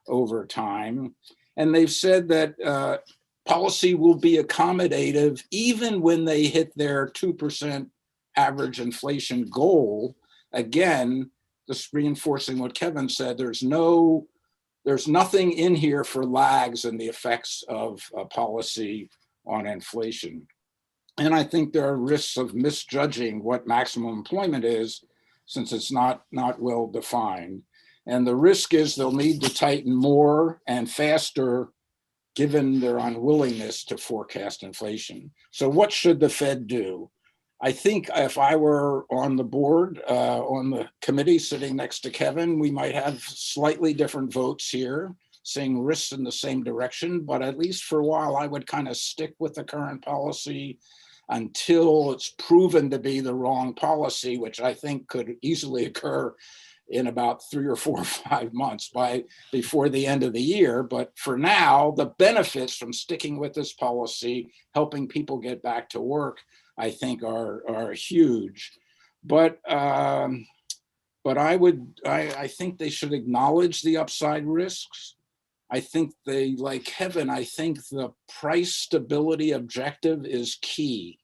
over time. And they've said that policy will be accommodative even when they hit their 2% average inflation goal. Again, just reinforcing what Kevin said, there's nothing in here for lags in the effects of policy on inflation. And I think there are risks of misjudging what maximum employment is, since it's not well defined. And the risk is they'll need to tighten more and faster given their unwillingness to forecast inflation. So what should the Fed do? I think if I were on the board, on the committee sitting next to Kevin, we might have slightly different votes here, seeing risks in the same direction, but at least for a while, I would kind of stick with the current policy until it's proven to be the wrong policy, which I think could easily occur in about 3 or 4 or 5 months before the end of the year. But for now, the benefits from sticking with this policy, helping people get back to work, I think are huge. But I think they should acknowledge the upside risks. I think they, like Kevin, I think the price stability objective is key,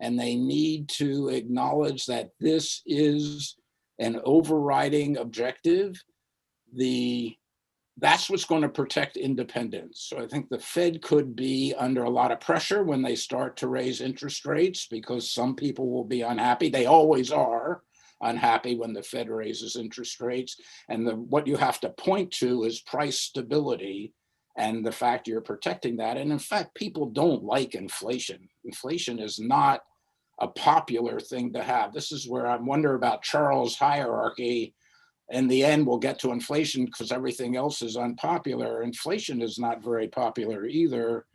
and they need to acknowledge that this is an overriding objective. That's what's going to protect independence. So I think the Fed could be under a lot of pressure when they start to raise interest rates, because some people will be unhappy. They always are unhappy when the Fed raises interest rates. And what you have to point to is price stability and the fact you're protecting that. And in fact, people don't like inflation. Inflation is not a popular thing to have. This is where I wonder about Charles' hierarchy. In the end, we'll get to inflation because everything else is unpopular. Inflation is not very popular either.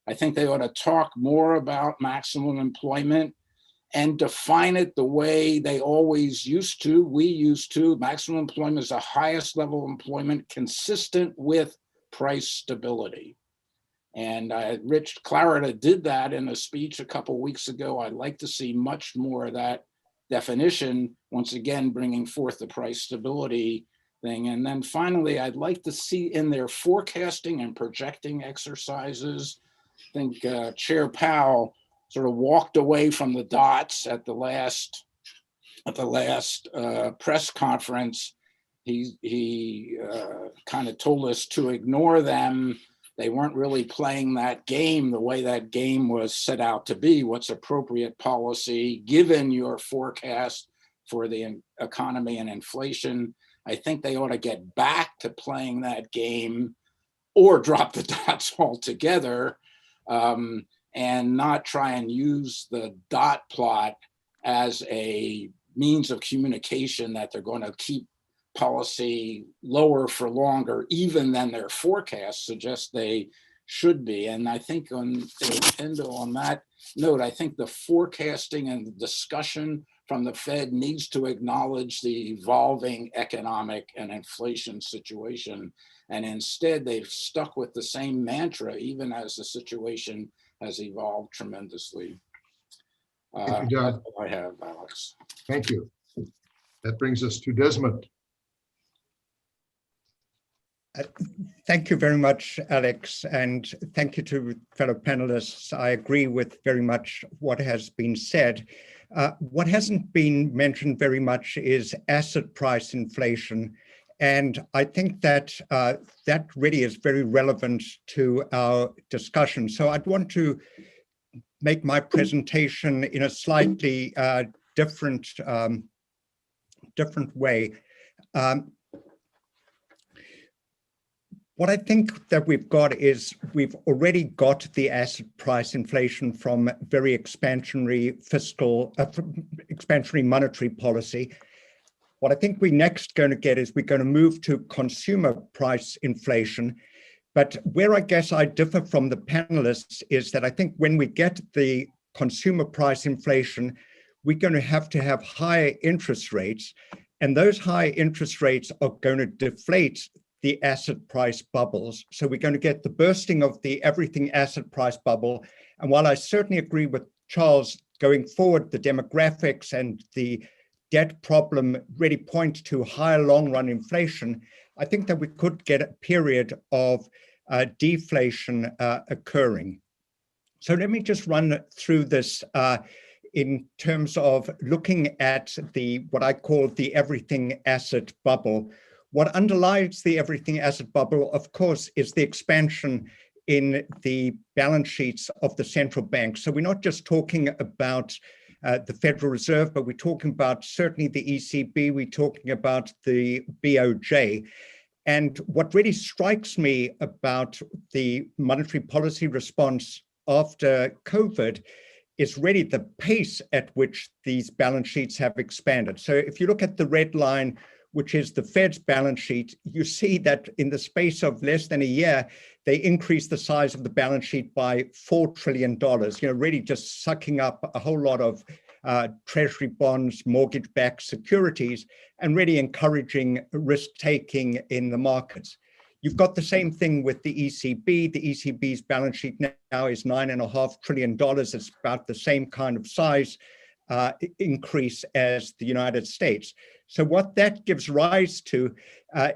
I think they ought to talk more about maximum employment and define it the way they always used to. We used to. Maximum employment is the highest level of employment consistent with price stability. And Rich Clarida did that in a speech a couple of weeks ago. I'd like to see much more of that definition, once again, bringing forth the price stability thing. And then finally, I'd like to see in their forecasting and projecting exercises, I think Chair Powell sort of walked away from the dots at the last press conference. He kind of told us to ignore them. They weren't really playing that game the way that game was set out to be. What's appropriate policy given your forecast for the economy and inflation? I think they ought to get back to playing that game or drop the dots altogether, and not try and use the dot plot as a means of communication that they're going to keep policy lower for longer, even than their forecasts suggest they should be. And I think on that note, I think the forecasting and the discussion from the Fed needs to acknowledge the evolving economic and inflation situation. And instead, they've stuck with the same mantra, even as the situation has evolved tremendously. Thank you, Don. That's all I have, Alex. Thank you. That brings us to Desmond. Thank you very much, Alex, and thank you to fellow panelists. I agree with very much what has been said. What hasn't been mentioned very much is asset price inflation, and I think that that really is very relevant to our discussion. So I'd want to make my presentation in a slightly different way. What I think that we've got is we've already got the asset price inflation from very expansionary expansionary monetary policy. What I think we're next going to get is we're going to move to consumer price inflation. But where I guess I differ from the panelists is that I think when we get the consumer price inflation, we're going to have higher interest rates, and those high interest rates are going to deflate the asset price bubbles. So we're going to get the bursting of the everything asset price bubble. And while I certainly agree with Charles, going forward, the demographics and the debt problem really point to higher long run inflation, I think that we could get a period of deflation occurring. So let me just run through this in terms of looking at what I call the everything asset bubble. What underlies the everything asset bubble, of course, is the expansion in the balance sheets of the central banks. So we're not just talking about the Federal Reserve, but we're talking about certainly the ECB, we're talking about the BOJ. And what really strikes me about the monetary policy response after COVID is really the pace at which these balance sheets have expanded. So if you look at the red line, which is the Fed's balance sheet, you see that in the space of less than a year, they increased the size of the balance sheet by $4 trillion, really just sucking up a whole lot of treasury bonds, mortgage-backed securities, and really encouraging risk-taking in the markets. You've got the same thing with the ECB. The ECB's balance sheet now is $9.5 trillion. It's about the same kind of size increase as the United States. So what that gives rise to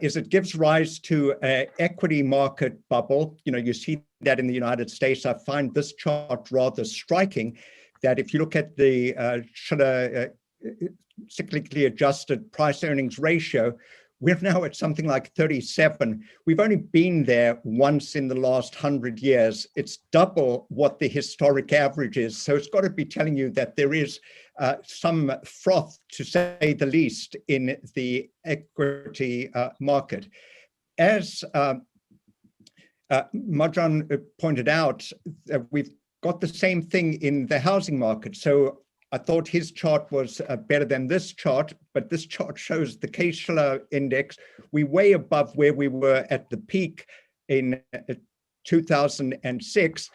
is it gives rise to an equity market bubble. You see that in the United States. I find this chart rather striking, that if you look at the cyclically adjusted price earnings ratio, we're now at something like 37. We've only been there once in the last 100 years. It's double what the historic average is. So it's got to be telling you that there is some froth, to say the least, in the equity market. As Marjan pointed out, we've got the same thing in the housing market. So I thought his chart was better than this chart, but this chart shows the Case-Shiller index. We're way above where we were at the peak in 2006.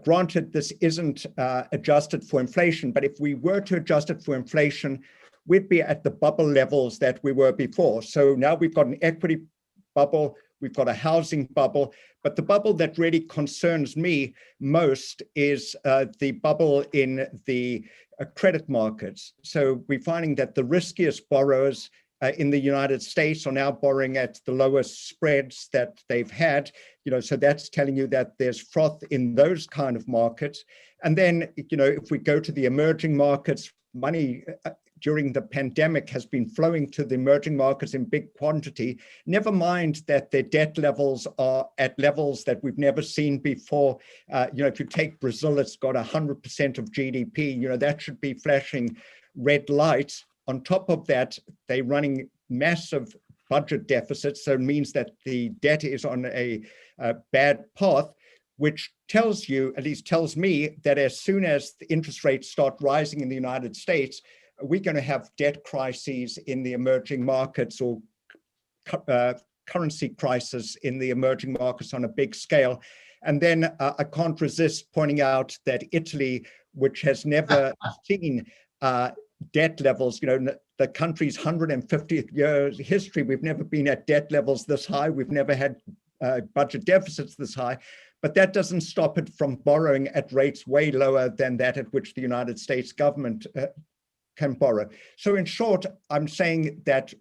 Granted, this isn't adjusted for inflation, but if we were to adjust it for inflation, we'd be at the bubble levels that we were before. So now we've got an equity bubble, we've got a housing bubble, but the bubble that really concerns me most is the bubble in the credit markets. So we're finding that the riskiest borrowers in the United States are now borrowing at the lowest spreads that they've had. So that's telling you that there's froth in those kind of markets. And then, if we go to the emerging markets, money during the pandemic has been flowing to the emerging markets in big quantity, never mind that their debt levels are at levels that we've never seen before. If you take Brazil, it's got 100% of GDP, that should be flashing red lights. On top of that, they're running massive budget deficits, so it means that the debt is on a bad path, which tells you, at least tells me, that as soon as the interest rates start rising in the United States, we're going to have debt crises in the emerging markets, or currency crisis in the emerging markets on a big scale. And then I can't resist pointing out that Italy, which has never seen debt levels, the country's 150 years history, we've never been at debt levels this high. We've never had budget deficits this high. But that doesn't stop it from borrowing at rates way lower than that at which the United States government can borrow. So in short, I'm saying that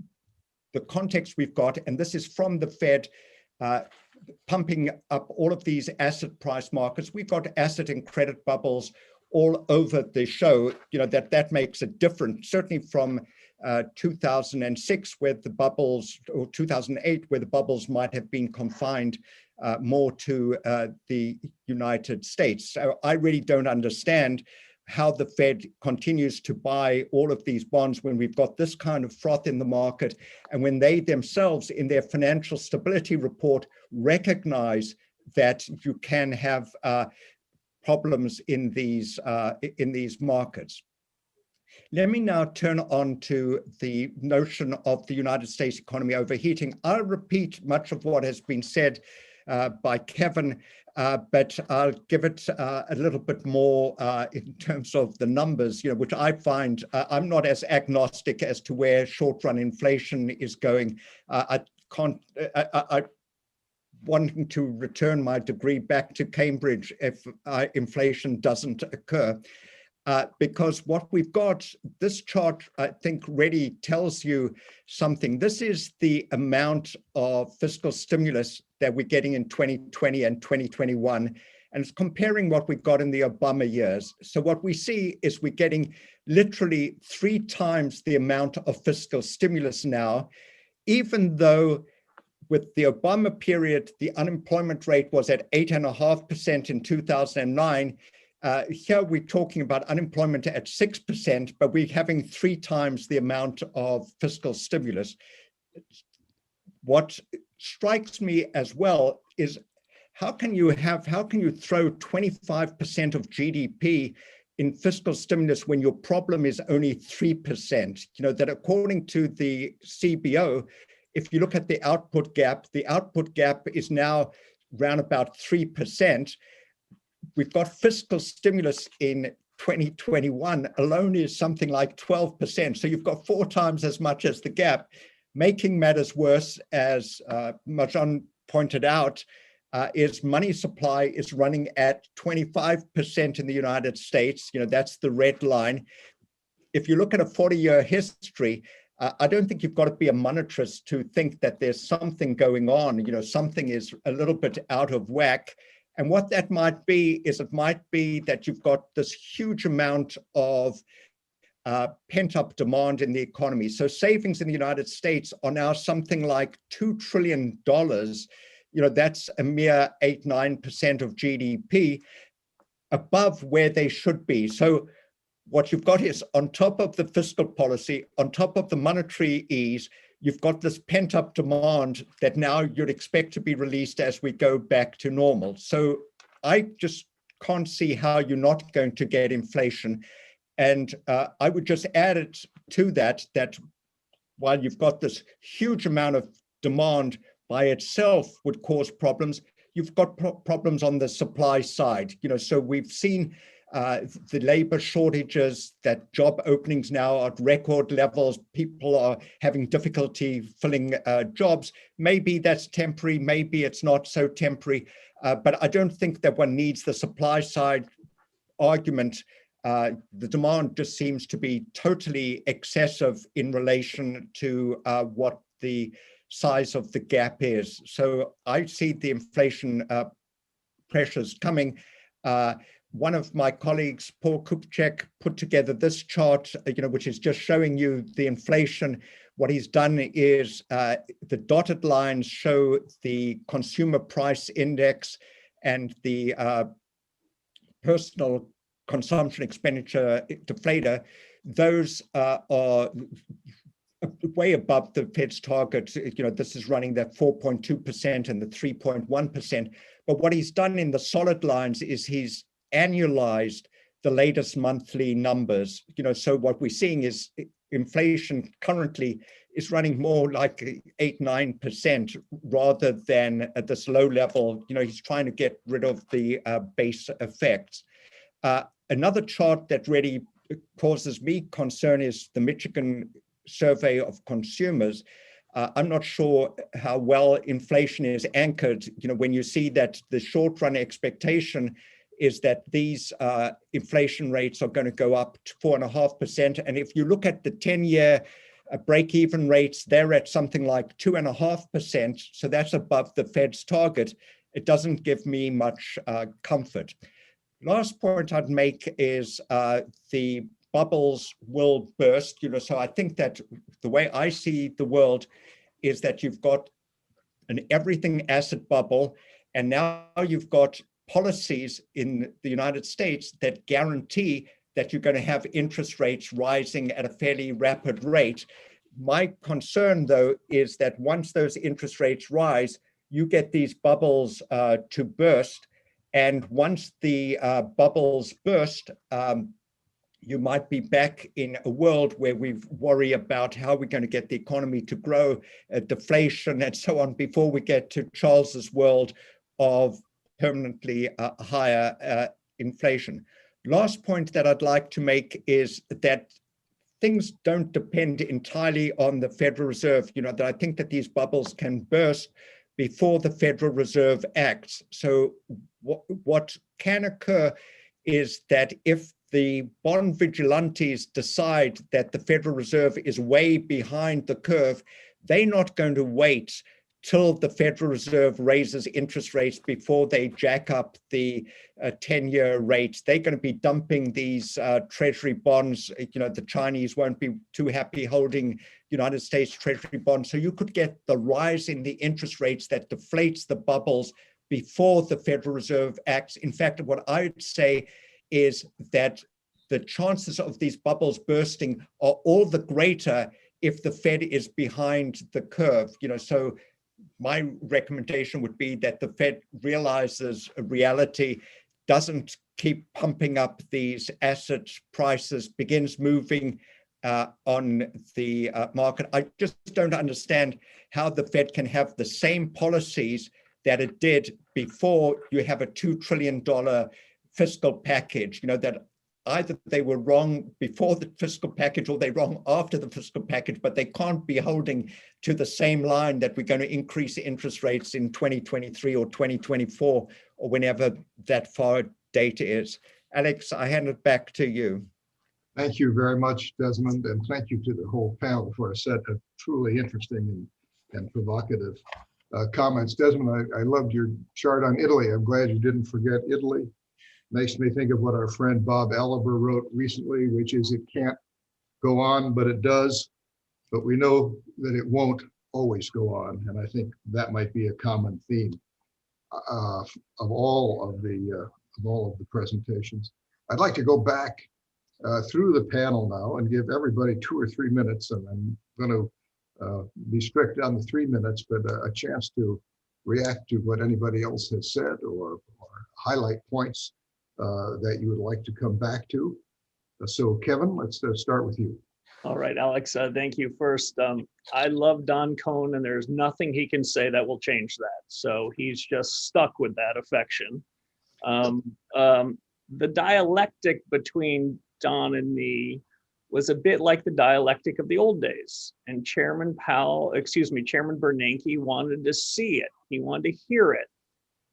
the context we've got, and this is from the Fed, pumping up all of these asset price markets, we've got asset and credit bubbles all over the show, that makes it different, certainly from 2006, where the bubbles, or 2008, where the bubbles might have been confined more to the United States. So I really don't understand how the Fed continues to buy all of these bonds when we've got this kind of froth in the market, and when they themselves in their financial stability report recognize that you can have problems in these markets. Let me now turn on to the notion of the United States economy overheating. I'll repeat much of what has been said by Kevin, but I'll give it a little bit more in terms of the numbers, which I find I'm not as agnostic as to where short-run inflation is going. I wanting to return my degree back to Cambridge if inflation doesn't occur. Because what we've got, this chart, I think, really tells you something. This is the amount of fiscal stimulus that we're getting in 2020 and 2021, and it's comparing what we got in the Obama years. So what we see is we're getting literally 3 times the amount of fiscal stimulus now, even though with the Obama period, the unemployment rate was at 8.5% in 2009. Here we're talking about unemployment at 6%, but we're having 3 times the amount of fiscal stimulus. What strikes me as well is how can you throw 25% of GDP in fiscal stimulus when your problem is only 3%? You know, that according to the CBO, if you look at the output gap is now around about 3%. We've got fiscal stimulus in 2021 alone is something like 12%. So you've got 4 times as much as the gap. Making matters worse, as Marjan pointed out, is money supply is running at 25% in the United States. You know, that's the red line. If you look at a 40-year history, I don't think you've got to be a monetarist to think that there's something going on. You know, something is a little bit out of whack. And what that might be is it might be that you've got this huge amount of pent-up demand in the economy. So savings in the United States are now something like $2 trillion. You know, that's a mere 8-9% of GDP, above where they should be. So what you've got is, on top of the fiscal policy, on top of the monetary ease, you've got this pent-up demand that now you'd expect to be released as we go back to normal. So I just can't see how you're not going to get inflation. And I would just add it to that while you've got this huge amount of demand by itself would cause problems, you've got problems on the supply side. You know, so we've seen the labor shortages, that job openings now are at record levels. People are having difficulty filling jobs. Maybe that's temporary, maybe it's not so temporary, but I don't think that one needs the supply side argument. The demand just seems to be totally excessive in relation to what the size of the gap is. So I see the inflation pressures coming. One of my colleagues, Paul Kupchak, put together this chart, which is just showing you the inflation. What he's done is the dotted lines show the consumer price index and the personal consumption expenditure deflator. Those are way above the Fed's target. This is running that 4.2% and the 3.1%. But what he's done in the solid lines is he's annualized the latest monthly numbers. So what we're seeing is inflation currently is running more like 8-9% rather than at this low level. He's trying to get rid of the base effects. Another chart that really causes me concern is the Michigan survey of consumers. I'm not sure how well inflation is anchored. When you see that the short run expectation is that these inflation rates are going to go up to 4.5%. And if you look at the 10-year break-even rates, they're at something like 2.5%. So that's above the Fed's target. It doesn't give me much comfort. Last point I'd make is the bubbles will burst. So I think that the way I see the world is that you've got an everything asset bubble, and now you've got policies in the United States that guarantee that you're going to have interest rates rising at a fairly rapid rate. My concern, though, is that once those interest rates rise, you get these bubbles to burst. And once the bubbles burst, you might be back in a world where we worry about how we're going to get the economy to grow, deflation, and so on, before we get to Charles's world of permanently higher inflation. Last point that I'd like to make is that things don't depend entirely on the Federal Reserve. That I think that these bubbles can burst before the Federal Reserve acts. So what can occur is that if the bond vigilantes decide that the Federal Reserve is way behind the curve, they're not going to wait till the Federal Reserve raises interest rates before they jack up the 10-year rates. They're going to be dumping these treasury bonds. The Chinese won't be too happy holding United States treasury bonds. So you could get the rise in the interest rates that deflates the bubbles before the Federal Reserve acts. In fact, what I would say is that the chances of these bubbles bursting are all the greater if the Fed is behind the curve. So my recommendation would be that the Fed realizes a reality, doesn't keep pumping up these asset prices, begins moving on the market. I just don't understand how the Fed can have the same policies that it did before you have a $2 trillion fiscal package, that either they were wrong before the fiscal package or they're wrong after the fiscal package, but they can't be holding to the same line that we're going to increase interest rates in 2023 or 2024 or whenever that far date is. Alex, I hand it back to you. Thank you very much, Desmond, and thank you to the whole panel for a set of truly interesting and provocative comments. Desmond, I loved your chart on Italy. I'm glad you didn't forget Italy. Makes me think of what our friend Bob Aliber wrote recently, which is it can't go on, but it does. But we know that it won't always go on. And I think that might be a common theme of all of the presentations. I'd like to go back through the panel now and give everybody 2 or 3 minutes, and I'm going to be strict on the 3 minutes, but a chance to react to what anybody else has said or highlight points that you would like to come back to. So Kevin, let's start with you. All right, Alex, thank you. First, I love Don Kohn, and there's nothing he can say that will change that. So he's just stuck with that affection. The dialectic between Don and me was a bit like the dialectic of the old days. And Chairman Bernanke wanted to see it. He wanted to hear it.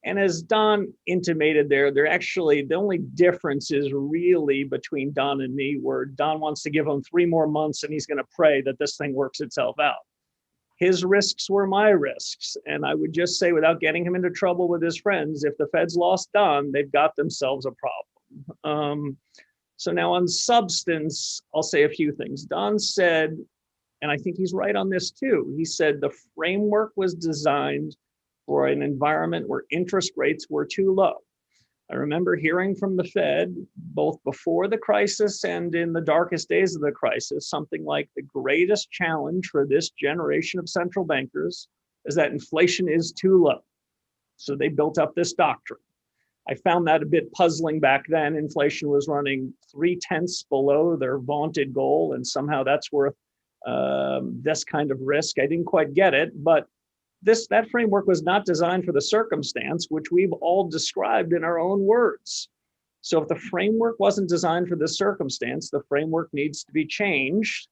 And as Don intimated they're actually, the only difference is really between Don and me, where Don wants to give him 3 more months and he's going to pray that this thing works itself out. His risks were my risks. And I would just say, without getting him into trouble with his friends, if the Fed's lost Don, they've got themselves a problem. So now on substance, I'll say a few things. Don said, and I think he's right on this too, he said the framework was designed for an environment where interest rates were too low. I remember hearing from the Fed, both before the crisis and in the darkest days of the crisis, something like the greatest challenge for this generation of central bankers is that inflation is too low. So they built up this doctrine. I found that a bit puzzling back then. Inflation was running 0.3 below their vaunted goal, and somehow that's worth this kind of risk. I didn't quite get it, but that framework was not designed for the circumstance, which we've all described in our own words. So if the framework wasn't designed for this circumstance, the framework needs to be changed.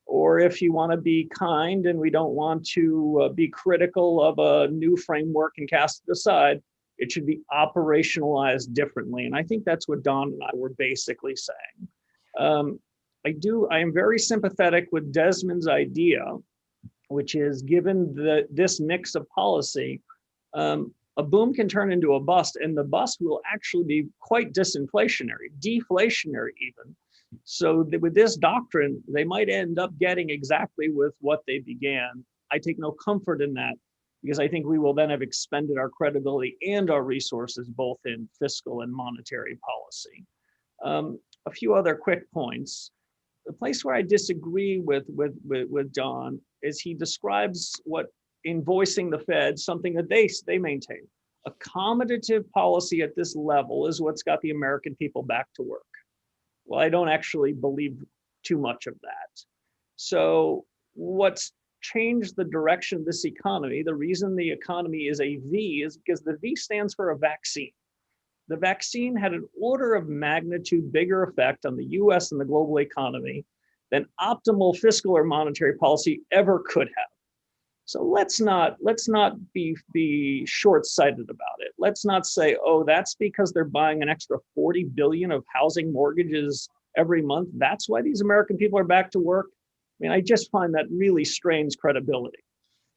Or if you want to be kind and we don't want to be critical of a new framework and cast it aside, it should be operationalized differently. And I think that's what Don and I were basically saying. I am very sympathetic with Desmond's idea, which is given this mix of policy, a boom can turn into a bust, and the bust will actually be quite disinflationary, deflationary even. So with this doctrine, they might end up getting exactly with what they began. I take no comfort in that, because I think we will then have expended our credibility and our resources both in fiscal and monetary policy. A few other quick points. The place where I disagree with Don is he describes what, in voicing the Fed, something that they maintain. Accommodative policy at this level is what's got the American people back to work. Well, I don't actually believe too much of that. So what's changed the direction of this economy, the reason the economy is a V is because the V stands for a vaccine. The vaccine had an order of magnitude bigger effect on the US and the global economy than optimal fiscal or monetary policy ever could have. So let's not be short-sighted about it. Let's not say, oh, that's because they're buying an extra 40 billion of housing mortgages every month. That's why these American people are back to work. I mean, I just find that really strains credibility.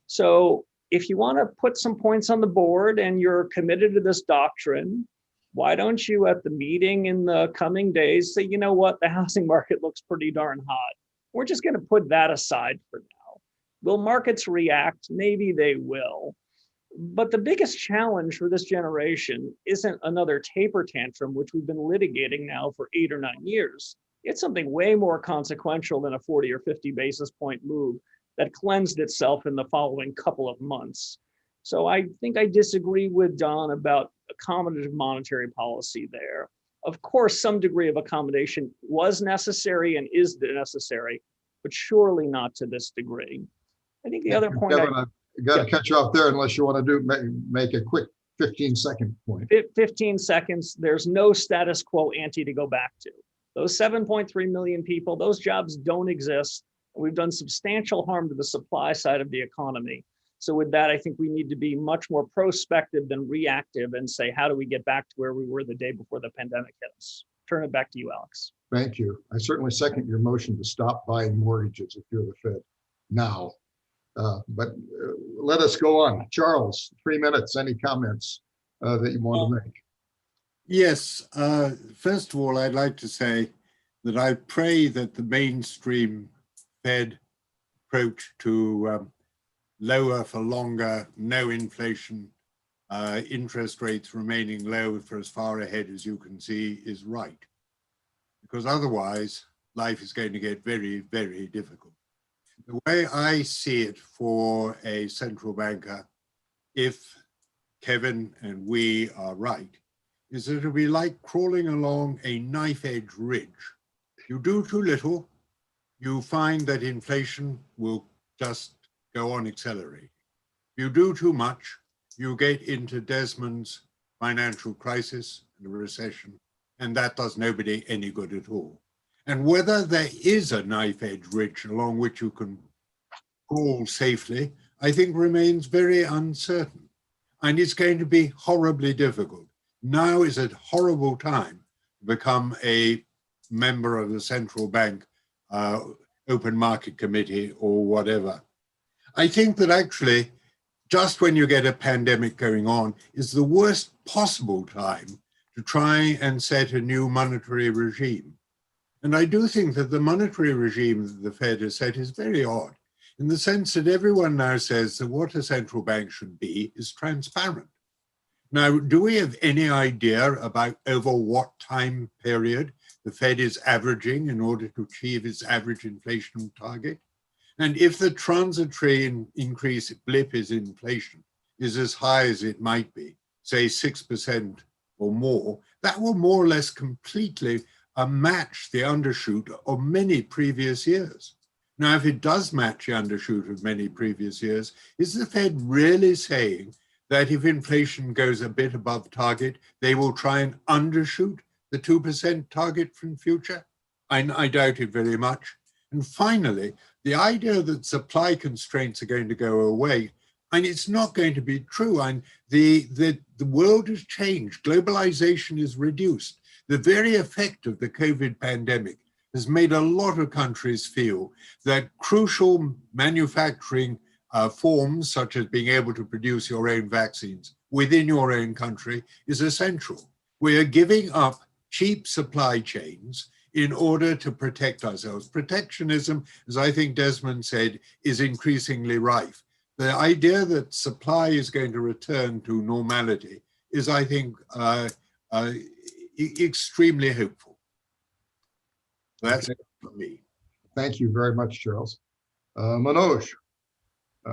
So if you want to put some points on the board and you're committed to this doctrine, why don't you at the meeting in the coming days say, you know what, the housing market looks pretty darn hot. We're just going to put that aside for now. Will markets react? Maybe they will. But the biggest challenge for this generation isn't another taper tantrum, which we've been litigating now for 8 or 9 years. It's something way more consequential than a 40 or 50 basis point move that cleansed itself in the following couple of months. So I think I disagree with Don about accommodative monetary policy there. Of course, some degree of accommodation was necessary and is necessary, but surely not to this degree. I think the other point— Kevin, I've got to cut you off there unless you want to make a quick 15-second point. 15 seconds, there's no status quo ante to go back to. Those 7.3 million people, those jobs don't exist. We've done substantial harm to the supply side of the economy. So with that, I think we need to be much more prospective than reactive and say, how do we get back to where we were the day before the pandemic hit us? Turn it back to you, Alex. Thank you. I certainly second your motion to stop buying mortgages if you're the Fed now. But let us go on. Charles, 3 minutes. Any comments that you want to make? Yes. First of all, I'd like to say that I pray that the mainstream Fed approach to lower for longer, no inflation, interest rates remaining low for as far ahead as you can see is right. Because otherwise, life is going to get very, very difficult. The way I see it for a central banker, if Kevin and we are right, is that it'll be like crawling along a knife-edge ridge. You do too little, you find that inflation will just go on accelerating. You do too much, you get into Desmond's financial crisis and a recession, and that does nobody any good at all. And whether there is a knife-edge ridge along which you can crawl safely, I think remains very uncertain. And it's going to be horribly difficult. Now is a horrible time to become a member of the central bank open market committee or whatever. I think that actually, just when you get a pandemic going on, is the worst possible time to try and set a new monetary regime. And I do think that the monetary regime that the Fed has set is very odd, in the sense that everyone now says that what a central bank should be is transparent. Now, do we have any idea about over what time period the Fed is averaging in order to achieve its average inflation target? And if the transitory increase blip is inflation is as high as it might be, say 6% or more, that will more or less completely match the undershoot of many previous years. Now, if it does match the undershoot of many previous years, is the Fed really saying that if inflation goes a bit above target, they will try and undershoot the 2% target from future? I doubt it very much. And finally, the idea that supply constraints are going to go away, and it's not going to be true. And the world has changed. Globalization is reduced. The very effect of the COVID pandemic has made a lot of countries feel that crucial manufacturing forms, such as being able to produce your own vaccines within your own country, is essential. We are giving up cheap supply chains in order to protect ourselves. Protectionism, as I think Desmond said, is increasingly rife. The idea that supply is going to return to normality is, I think, extremely hopeful. That's it for me. Thank you very much, Charles. Manoj,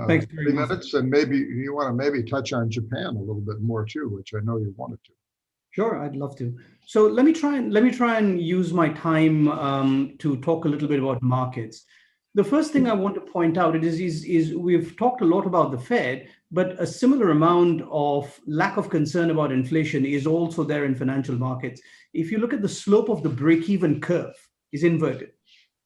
Thanks 3 minutes, and maybe you want to touch on Japan a little bit more too, which I know you wanted to. Sure, I'd love to. So let me try and use my time to talk a little bit about markets. The first thing I want to point out is we've talked a lot about the Fed, but a similar amount of lack of concern about inflation is also there in financial markets. If you look at the slope of the break-even curve, is inverted.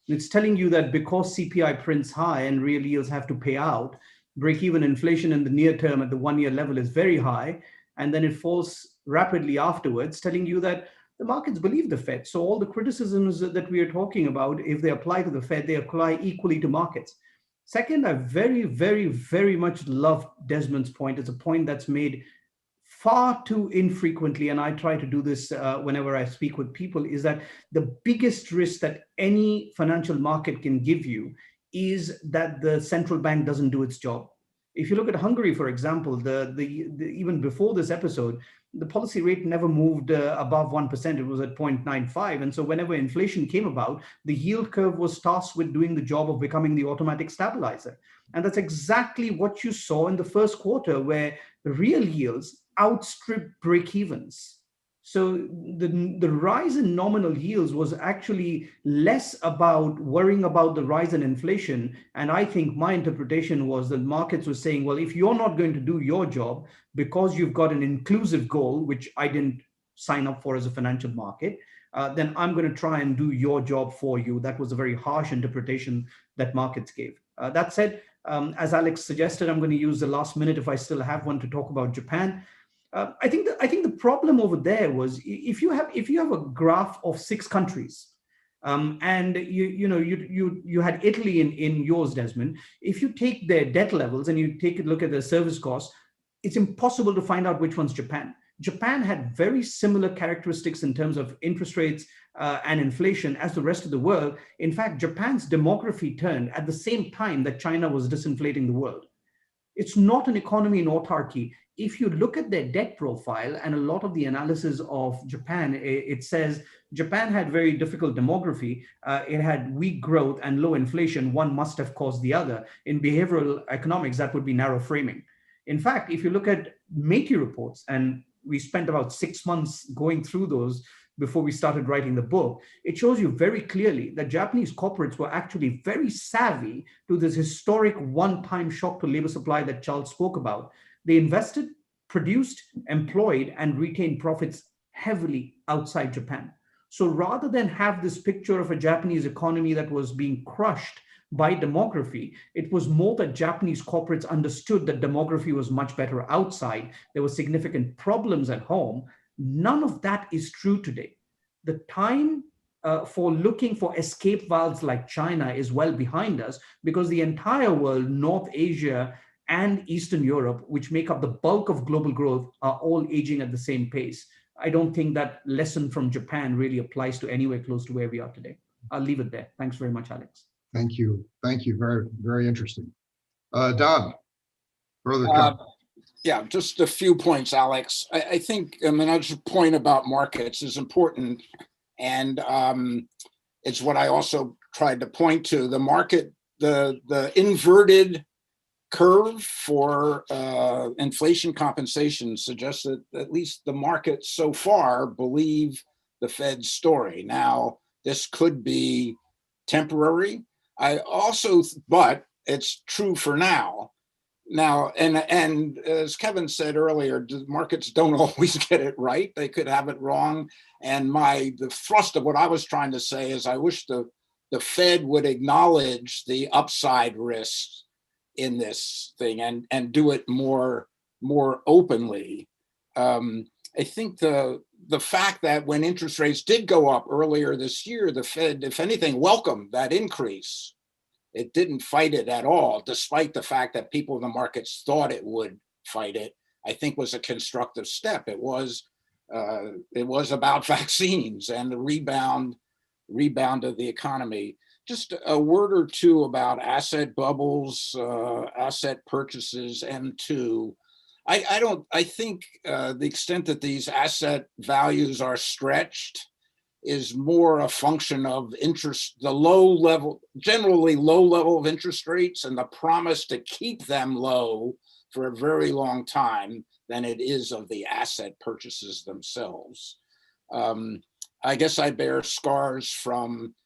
It's telling you that because CPI prints high and real yields have to pay out, break-even inflation in the near term at the 1-year level is very high, and then it falls rapidly afterwards, telling you that the markets believe the Fed. So all the criticisms that we are talking about, if they apply to the Fed, they apply equally to markets. Second, I very, very, very much love Desmond's point. It's a point that's made far too infrequently, and I try to do this whenever I speak with people, is that the biggest risk that any financial market can give you is that the central bank doesn't do its job. If you look at Hungary, for example, even before this episode, the policy rate never moved above 1%. It was at 0.95. And so whenever inflation came about, the yield curve was tasked with doing the job of becoming the automatic stabilizer. And that's exactly what you saw in the first quarter, where real yields outstripped break-evens. So the rise in nominal yields was actually less about worrying about the rise in inflation. And I think my interpretation was that markets were saying, well, if you're not going to do your job because you've got an inclusive goal, which I didn't sign up for as a financial market, then I'm going to try and do your job for you. That was a very harsh interpretation that markets gave. That said, as Alex suggested, I'm going to use the last minute, if I still have one, to talk about Japan. I think the problem over there was if you have a graph of 6 countries, and you had Italy in yours, Desmond. If you take their debt levels and you take a look at their service costs, it's impossible to find out which one's Japan. Japan had very similar characteristics in terms of interest rates and inflation as the rest of the world. In fact, Japan's demography turned at the same time that China was disinflating the world. It's not an economy in autarky. If you look at their debt profile and a lot of the analysis of Japan, it says Japan had very difficult demography. It had weak growth and low inflation. One must have caused the other. In behavioral economics, that would be narrow framing. In fact, if you look at Métis reports, and we spent about 6 months going through those before we started writing the book, it shows you very clearly that Japanese corporates were actually very savvy to this historic one-time shock to labor supply that Charles spoke about. They invested, produced, employed, and retained profits heavily outside Japan. So rather than have this picture of a Japanese economy that was being crushed by demography, it was more that Japanese corporates understood that demography was much better outside. There were significant problems at home. None of that is true today. The time for looking for escape valves like China is well behind us, because the entire world, North Asia and Eastern Europe, which make up the bulk of global growth, are all aging at the same pace. I don't think that lesson from Japan really applies to anywhere close to where we are today. I'll leave it there. Thanks very much, Alex. Thank you. Thank you. Very, very interesting. Don, further comment? Yeah, just a few points, Alex. I think Manoj's point about markets is important, and it's what I also tried to point to. The market, the inverted curve for inflation compensation suggests that at least the markets so far believe the Fed's story. Now, this could be temporary. But it's true for now. Now, and as Kevin said earlier, the markets don't always get it right. They could have it wrong. And the thrust of what I was trying to say is I wish the Fed would acknowledge the upside risks in this thing and do it more openly. I think the fact that when interest rates did go up earlier this year, the Fed, if anything, welcomed that increase. It didn't fight it at all, despite the fact that people in the markets thought it would fight it. I think was a constructive step. It was about vaccines and the rebound of the economy. Just a word or two about asset bubbles, asset purchases, M2. I think the extent that these asset values are stretched is more a function of interest, generally low level of interest rates and the promise to keep them low for a very long time than it is of the asset purchases themselves. I guess I bear scars from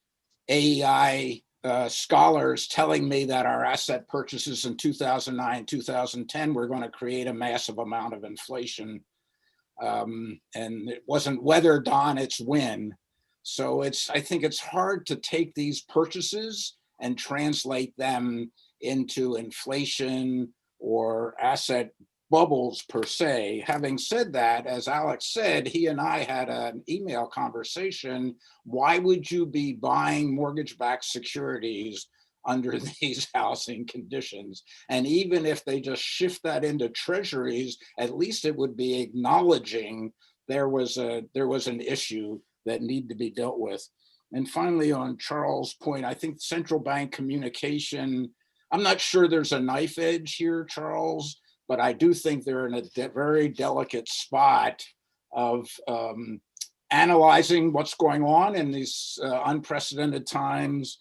AEI scholars telling me that our asset purchases in 2009, 2010 were going to create a massive amount of inflation. And it wasn't whether, Don, it's when. So I think it's hard to take these purchases and translate them into inflation or asset bubbles per se. Having said that, as Alex said, he and I had an email conversation. Why would you be buying mortgage-backed securities under these housing conditions? And even if they just shift that into treasuries, at least it would be acknowledging there was an issue that need to be dealt with. And finally, on Charles' point, I think central bank communication I'm not sure there's a knife edge here, Charles, but I do think they're in a very delicate spot of analyzing what's going on in these unprecedented times,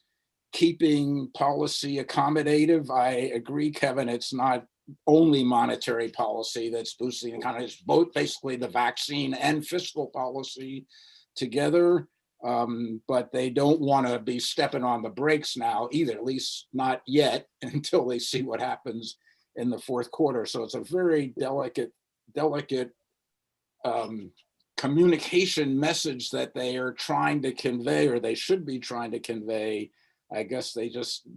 keeping policy accommodative. I agree, Kevin, it's not only monetary policy that's boosting the economy, it's both basically the vaccine and fiscal policy together. But they don't want to be stepping on the brakes now either, at least not yet, until they see what happens in the fourth quarter. So it's a very delicate communication message that they are trying to convey, or they should be trying to convey. I guess they just,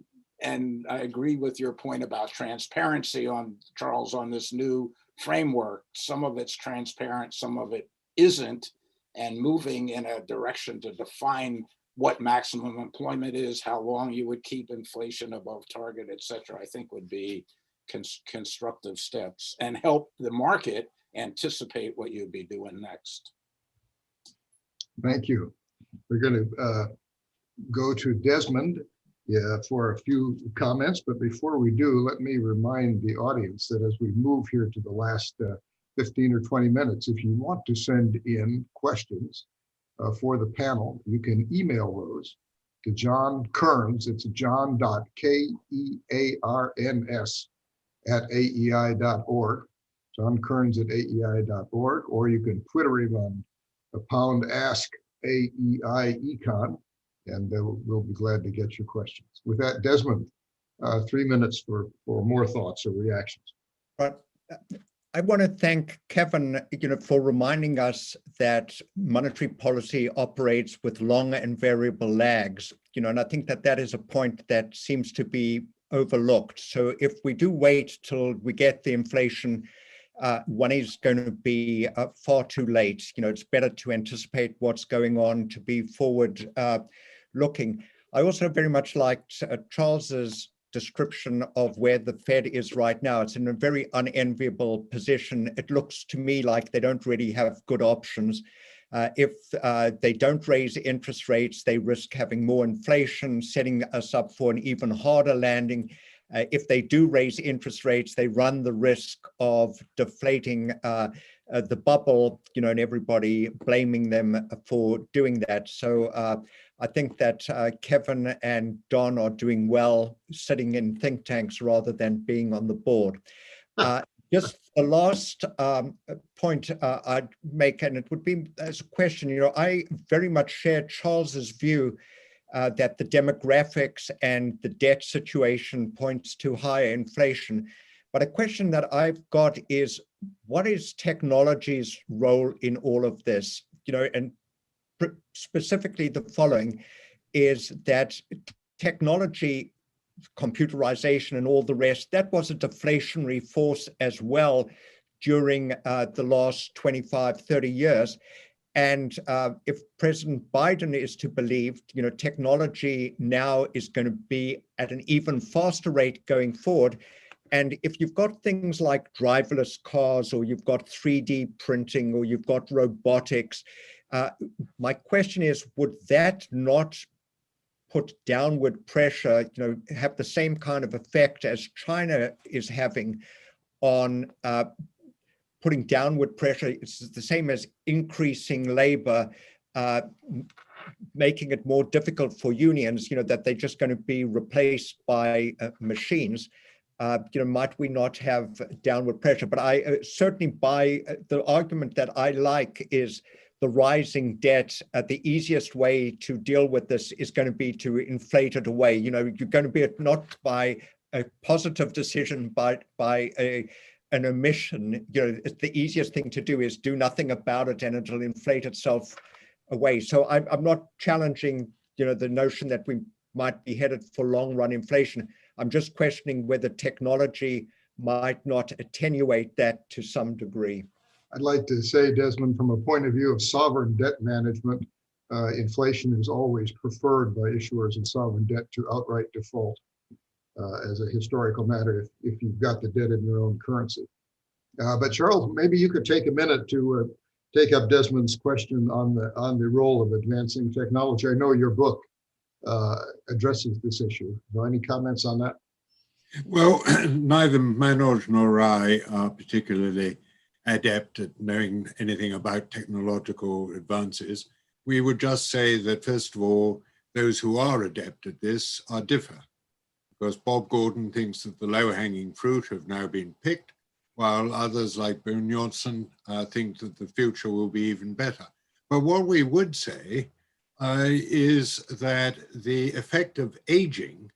and I agree with your point about transparency on, Charles, on this new framework. Some of it's transparent, some of it isn't, and moving in a direction to define what maximum employment is, how long you would keep inflation above target, et cetera, I think would be constructive steps and help the market anticipate what you'd be doing next. Thank you. We're going to go to Desmond for a few comments, but before we do, let me remind the audience that as we move here to the last 15 or 20 minutes, if you want to send in questions for the panel, you can email those to John Kearns. It's john.kearns@aei.org, John Kearns at aei.org, or you can Twitter him on #AskAEI Econ, and we'll be glad to get your questions. With that, Desmond, 3 minutes for more thoughts or reactions. But I want to thank Kevin, for reminding us that monetary policy operates with long and variable lags, and I think that is a point that seems to be overlooked. So if we do wait till we get the inflation, one is going to be far too late. It's better to anticipate what's going on, to be forward looking. I also very much liked Charles's description of where the Fed is right now. It's in a very unenviable position. It looks to me like they don't really have good options. If they don't raise interest rates, they risk having more inflation, setting us up for an even harder landing. If they do raise interest rates, they run the risk of deflating the bubble, and everybody blaming them for doing that. So I think that Kevin and Don are doing well sitting in think tanks rather than being on the board. Just the last point I'd make, and it would be as a question, I very much share Charles's view that the demographics and the debt situation points to higher inflation. But a question that I've got is, what is technology's role in all of this? And specifically the following is that technology, computerization and all the rest, that was a deflationary force as well during the last 25, 30 years. And if President Biden is to believe, technology now is going to be at an even faster rate going forward. And if you've got things like driverless cars, or you've got 3D printing, or you've got robotics, my question is, would that not put downward pressure, have the same kind of effect as China is having on putting downward pressure? It's the same as increasing labor, making it more difficult for unions, that they're just going to be replaced by machines. Might we not have downward pressure? But I certainly buy the argument that I like is the rising debt. The easiest way to deal with this is going to be to inflate it away. You're going to be not by a positive decision, but by an omission. The easiest thing to do is do nothing about it, and it'll inflate itself away. So I'm not challenging, the notion that we might be headed for long run inflation. I'm just questioning whether technology might not attenuate that to some degree. I'd like to say, Desmond, from a point of view of sovereign debt management, inflation is always preferred by issuers of sovereign debt to outright default as a historical matter if you've got the debt in your own currency. But Charles, maybe you could take a minute to take up Desmond's question on the role of advancing technology. I know your book addresses this issue. Any comments on that? Well, neither Manoj nor I are particularly adept at knowing anything about technological advances. We would just say that, first of all, those who are adept at this are differ, because Bob Gordon thinks that the low-hanging fruit have now been picked, while others like Brynjolfsson think that the future will be even better. But what we would say is that the effect of aging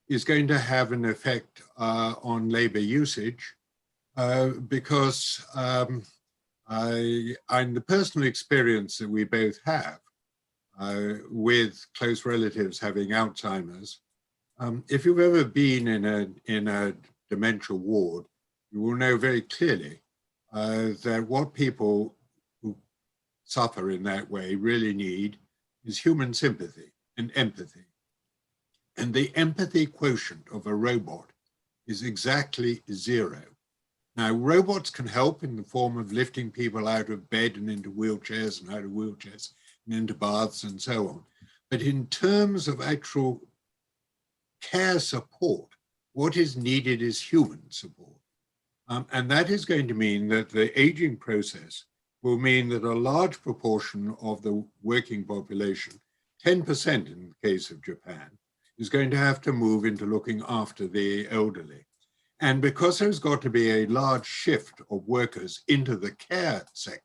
is going to have an effect on labor usage because in the personal experience that we both have with close relatives having Alzheimer's, if you've ever been in a dementia ward, you will know very clearly that what people who suffer in that way really need is human sympathy and empathy. And the empathy quotient of a robot is exactly 0. Now, robots can help in the form of lifting people out of bed and into wheelchairs and out of wheelchairs and into baths and so on. But in terms of actual care support, what is needed is human support. And that is going to mean that the aging process will mean that a large proportion of the working population, 10% in the case of Japan, is going to have to move into looking after the elderly. And because there's got to be a large shift of workers into the care sector,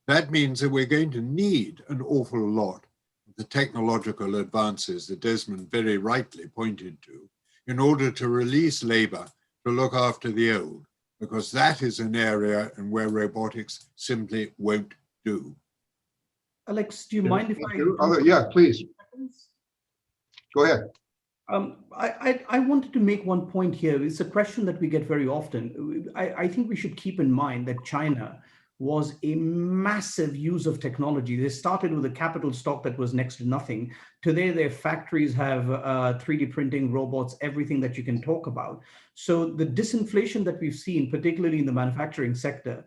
that means that we're going to need an awful lot of the technological advances that Desmond very rightly pointed to in order to release labor to look after the old, because that is an area in where robotics simply won't do. Alex, do you mind if Yeah, please. Go ahead. I wanted to make one point here. It's a question that we get very often. I think we should keep in mind that China was a massive use of technology. They started with a capital stock that was next to nothing. Today, their factories have 3D printing, robots, everything that you can talk about. So the disinflation that we've seen, particularly in the manufacturing sector,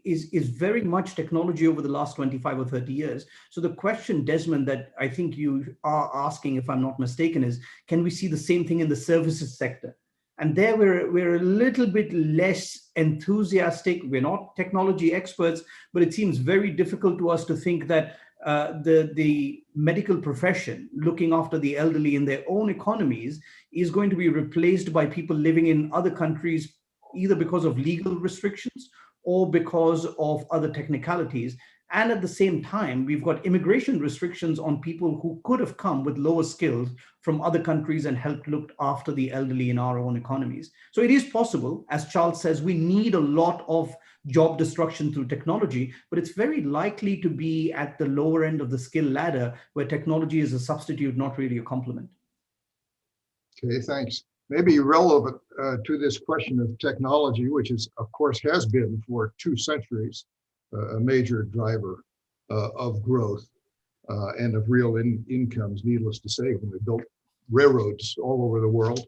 is very much technology over the last 25 or 30 years. So the question, Desmond, that I think you are asking, if I'm not mistaken, is can we see the same thing in the services sector? And there we're a little bit less enthusiastic. We're not technology experts, but it seems very difficult to us to think that the medical profession looking after the elderly in their own economies is going to be replaced by people living in other countries, either because of legal restrictions or because of other technicalities. And at the same time, we've got immigration restrictions on people who could have come with lower skills from other countries and helped look after the elderly in our own economies. So it is possible, as Charles says, we need a lot of job destruction through technology, but it's very likely to be at the lower end of the skill ladder where technology is a substitute, not really a complement. Okay, thanks. Maybe relevant to this question of technology, which is, of course, has been for 2 centuries a major driver of growth and of real incomes, needless to say, when they built railroads all over the world.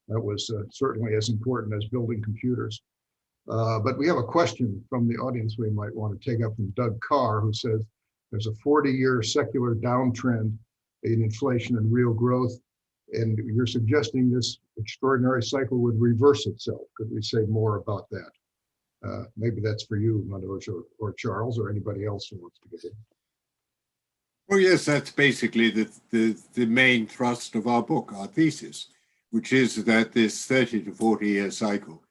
That was certainly as important as building computers. But we have a question from the audience we might want to take up from Doug Carr, who says there's a 40-year secular downtrend in inflation and real growth, and you're suggesting this extraordinary cycle would reverse itself. Could we say more about that? Maybe that's for you, Manoj, or Charles, or anybody else who wants to get in. Well, yes, that's basically the main thrust of our book, our thesis, which is that this 30 to 40 year cycle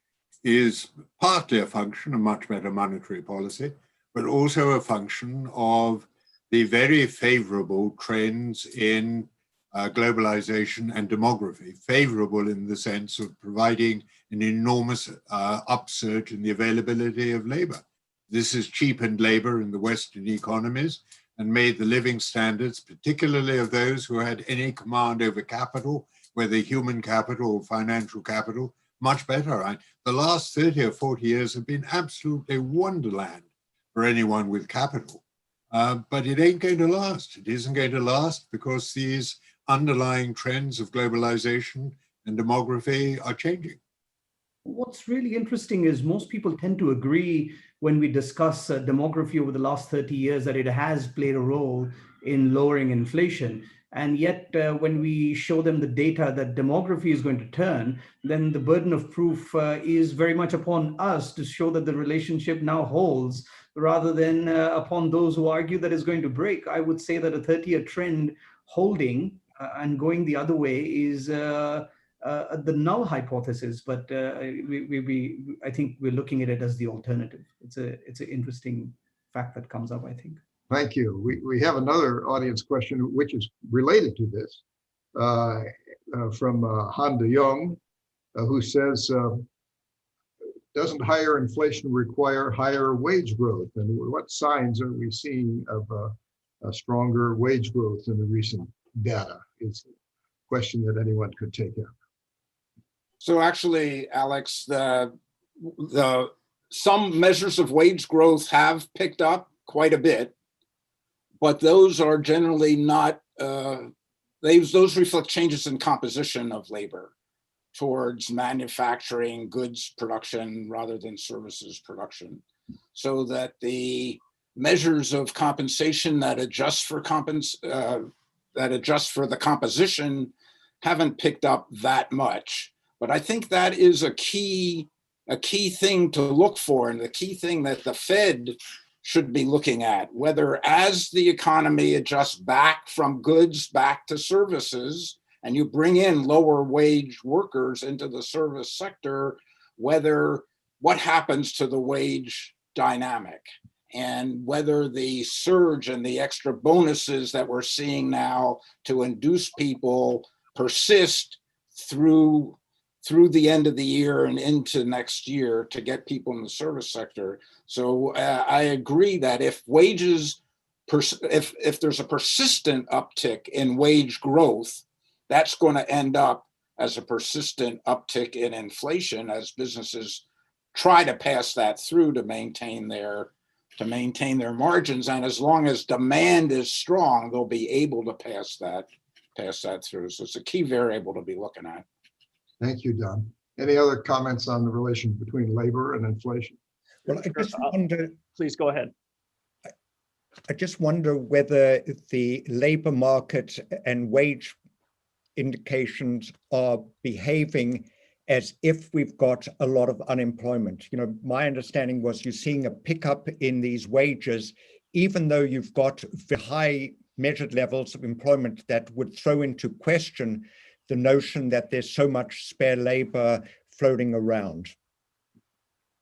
is partly a function of much better monetary policy, but also a function of the very favorable trends in globalization and demography, favorable in the sense of providing an enormous upsurge in the availability of labor. This has cheapened labor in the Western economies and made the living standards, particularly of those who had any command over capital, whether human capital or financial capital, much better. The last 30 or 40 years have been absolutely wonderland for anyone with capital. But it ain't going to last. It isn't going to last because these underlying trends of globalization and demography are changing. What's really interesting is most people tend to agree when we discuss demography over the last 30 years that it has played a role in lowering inflation. And yet, when we show them the data that demography is going to turn, then the burden of proof is very much upon us to show that the relationship now holds, rather than upon those who argue that it's going to break. I would say that a 30-year trend holding and going the other way is the null hypothesis, but I think we're looking at it as the alternative. It's an interesting fact that comes up, I think. Thank you. We have another audience question which is related to this from Han De Jong, who says, doesn't higher inflation require higher wage growth? And what signs are we seeing of a stronger wage growth in the recent data? Is a question that anyone could take up. So actually, Alex, some measures of wage growth have picked up quite a bit, but those are generally not, those reflect changes in composition of labor towards manufacturing goods production rather than services production. So that the measures of compensation that adjust for the composition haven't picked up that much. But I think that is a key thing to look for, and the key thing that the Fed should be looking at, whether as the economy adjusts back from goods back to services, and you bring in lower wage workers into the service sector, what happens to the wage dynamic, and whether the surge and the extra bonuses that we're seeing now to induce people persist through the end of the year and into next year to get people in the service sector. So I agree that if wages, if there's a persistent uptick in wage growth, that's going to end up as a persistent uptick in inflation as businesses try to pass that through to maintain their margins. And as long as demand is strong, they'll be able to pass that through. So it's a key variable to be looking at. Thank you, Don. Any other comments on the relation between labor and inflation? Well, I just wonder. Please go ahead. I just wonder whether the labor market and wage indications are behaving as if we've got a lot of unemployment. You know, my understanding was you're seeing a pickup in these wages, even though you've got the high measured levels of employment that would throw into question the notion that there's so much spare labor floating around.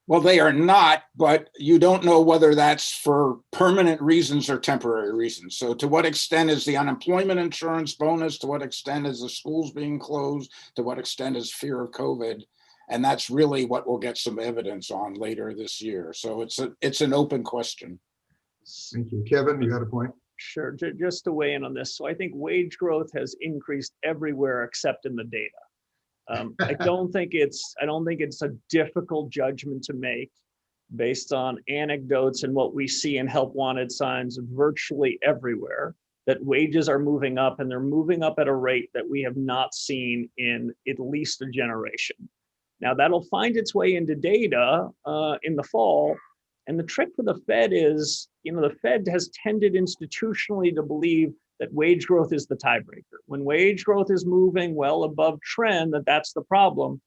Well, they are not, but you don't know whether that's for permanent reasons or temporary reasons. So to what extent is the unemployment insurance bonus? To what extent is the schools being closed? To what extent is fear of COVID? And that's really what we'll get some evidence on later this year. So it's an open question. Thank you. Kevin, you got a point? Sure, just to weigh in on this. So I think wage growth has increased everywhere except in the data. I don't think it's a difficult judgment to make based on anecdotes and what we see in help wanted signs virtually everywhere, that wages are moving up, and they're moving up at a rate that we have not seen in at least a generation. Now that'll find its way into data in the fall. And the trick for the Fed is, the Fed has tended institutionally to believe that wage growth is the tiebreaker. When wage growth is moving well above trend, that's the problem.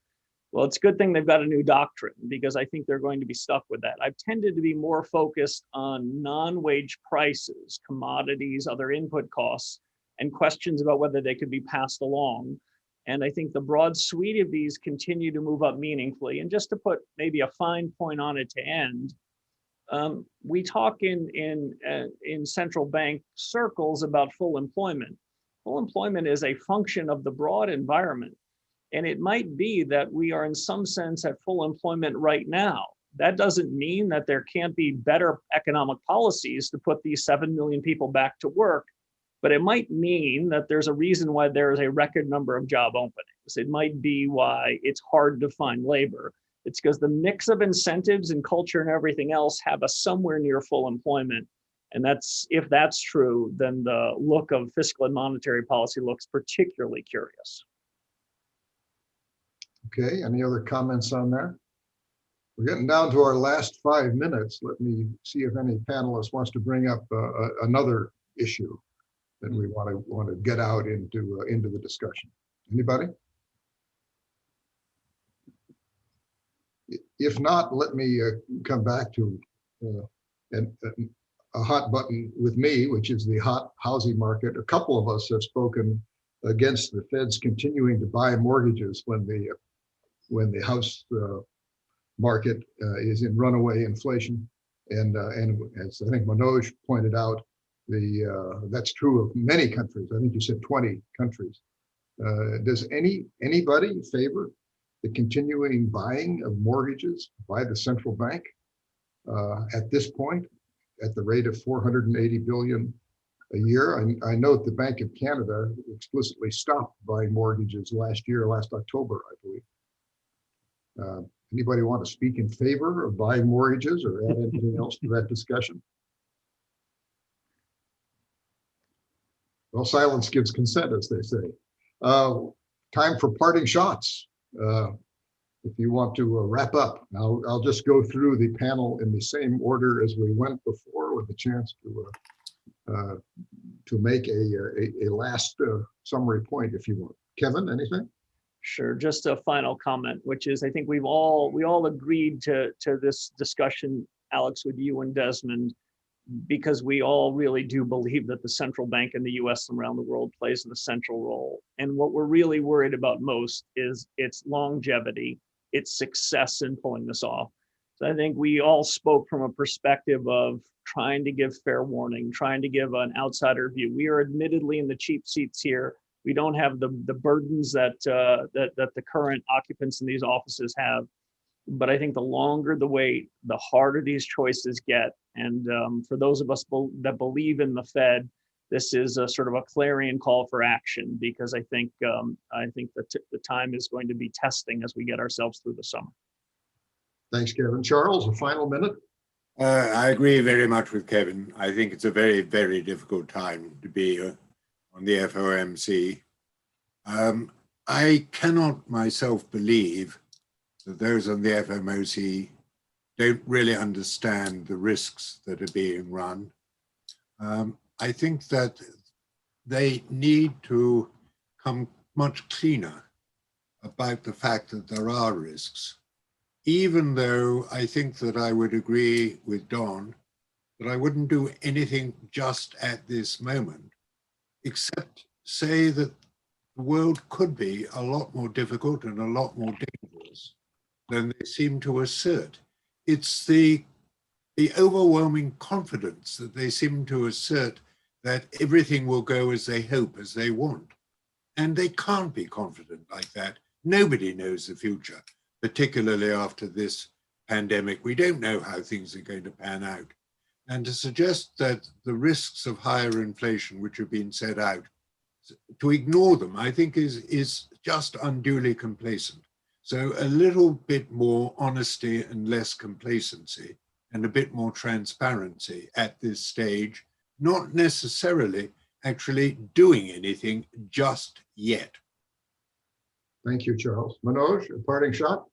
Well, it's a good thing they've got a new doctrine, because I think they're going to be stuck with that. I've tended to be more focused on non-wage prices, commodities, other input costs, and questions about whether they could be passed along. And I think the broad suite of these continue to move up meaningfully. And just to put maybe a fine point on it to end, we talk in central bank circles about full employment. Full employment is a function of the broad environment. And it might be that we are in some sense at full employment right now. That doesn't mean that there can't be better economic policies to put these 7 million people back to work, but it might mean that there's a reason why there is a record number of job openings. It might be why it's hard to find labor. It's because the mix of incentives and culture and everything else have us somewhere near full employment. And if that's true, then the look of fiscal and monetary policy looks particularly curious. Okay, any other comments on that? We're getting down to our last 5 minutes. Let me see if any panelist wants to bring up another issue. that we want to get out into the discussion. Anybody? If not, let me come back to a hot button with me, which is the hot housing market. A couple of us have spoken against the Fed's continuing to buy mortgages when the house market is in runaway inflation. And as I think Manoj pointed out, that's true of many countries. I think you said 20 countries. Does anybody favor the continuing buying of mortgages by the central bank at this point, at the rate of 480 billion a year? I note the Bank of Canada explicitly stopped buying mortgages last October, I believe. Anybody want to speak in favor of buying mortgages or add anything else to that discussion? Well, silence gives consent, as they say. Time for parting shots. If you want to wrap up, I'll just go through the panel in the same order as we went before, with a chance to make a last summary point, if you want. Kevin, anything? Sure. Just a final comment, which is, I think we all agreed to this discussion, Alex, with you and Desmond, because we all really do believe that the central bank in the US and around the world plays an essential role. And what we're really worried about most is its longevity, its success in pulling this off. So I think we all spoke from a perspective of trying to give fair warning, trying to give an outsider view. We are admittedly in the cheap seats here. We don't have the burdens that the current occupants in these offices have. But I think the longer the wait, the harder these choices get. And for those of us that believe in the Fed, this is a sort of a clarion call for action, because I think that the time is going to be testing as we get ourselves through the summer. Thanks, Kevin. Charles, a final minute. I agree very much with Kevin. I think it's a very, very difficult time to be on the FOMC. I cannot myself believe that those on the FOMC don't really understand the risks that are being run. I think that they need to come much cleaner about the fact that there are risks, even though I think that I would agree with Don that I wouldn't do anything just at this moment, except say that the world could be a lot more difficult and a lot more dangerous than they seem to assert. It's the overwhelming confidence that they seem to assert that everything will go as they hope, as they want. And they can't be confident like that. Nobody knows the future, particularly after this pandemic. We don't know how things are going to pan out. And to suggest that the risks of higher inflation, which have been set out, to ignore them, I think is just unduly complacent. So a little bit more honesty and less complacency, and a bit more transparency at this stage, not necessarily actually doing anything just yet. Thank you, Charles. Manoj, a parting shot?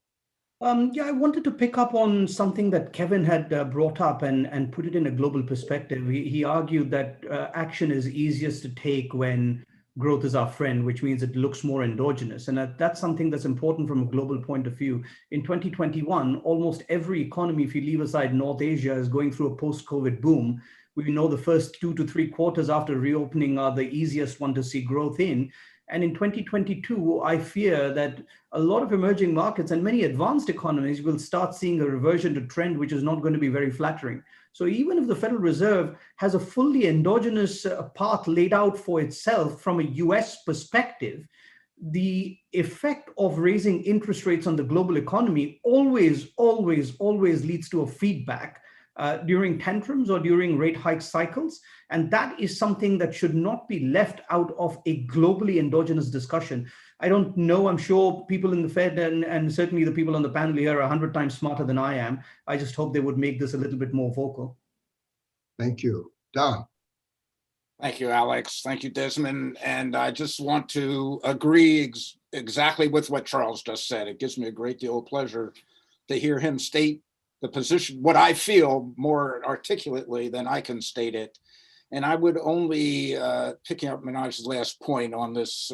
Yeah, I wanted to pick up on something that Kevin had brought up and put it in a global perspective. He argued that action is easiest to take when growth is our friend, which means it looks more endogenous. And that's something that's important from a global point of view. In 2021, almost every economy, if you leave aside North Asia, is going through a post-COVID boom. We know the first 2 to 3 quarters after reopening are the easiest one to see growth in. And in 2022, I fear that a lot of emerging markets and many advanced economies will start seeing a reversion to trend, which is not going to be very flattering. So even if the Federal Reserve has a fully endogenous path laid out for itself from a US perspective, the effect of raising interest rates on the global economy always leads to a feedback during tantrums or during rate hike cycles. And that is something that should not be left out of a globally endogenous discussion. I don't know, I'm sure people in the Fed and certainly the people on the panel here are 100 times smarter than I am. I just hope they would make this a little bit more vocal. Thank you. Don. Thank you, Alex. Thank you, Desmond. And I just want to agree exactly with what Charles just said. It gives me a great deal of pleasure to hear him state the position, what I feel more articulately than I can state it. And I would only, picking up Manoj's last point on this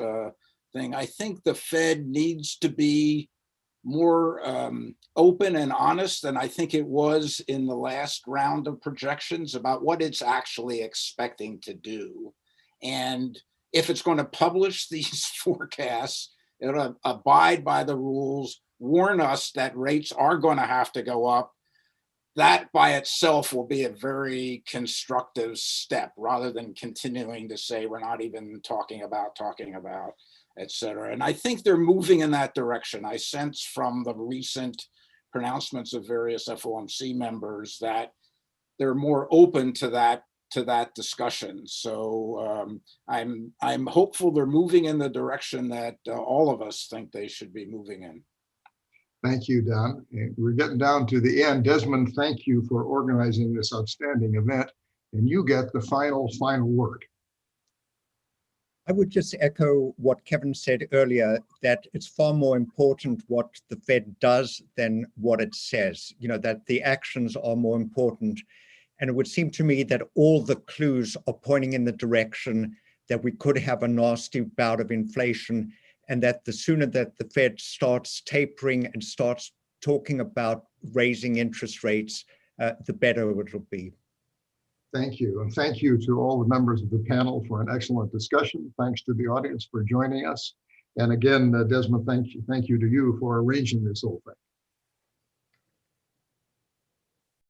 thing, I think the Fed needs to be more open and honest than I think it was in the last round of projections about what it's actually expecting to do. And if it's going to publish these forecasts, it'll abide by the rules, warn us that rates are going to have to go up. That by itself will be a very constructive step rather than continuing to say we're not even talking about, et cetera. And I think they're moving in that direction. I sense from the recent pronouncements of various FOMC members that they're more open to that discussion. So I'm hopeful they're moving in the direction that all of us think they should be moving in. Thank you, Don. We're getting down to the end. Desmond, thank you for organizing this outstanding event. And you get the final word. I would just echo what Kevin said earlier, that it's far more important what the Fed does than what it says, that the actions are more important. And it would seem to me that all the clues are pointing in the direction that we could have a nasty bout of inflation, and that the sooner that the Fed starts tapering and starts talking about raising interest rates, the better it will be. Thank you. And thank you to all the members of the panel for an excellent discussion. Thanks to the audience for joining us. And again, Desmond, thank you to you for arranging this whole thing.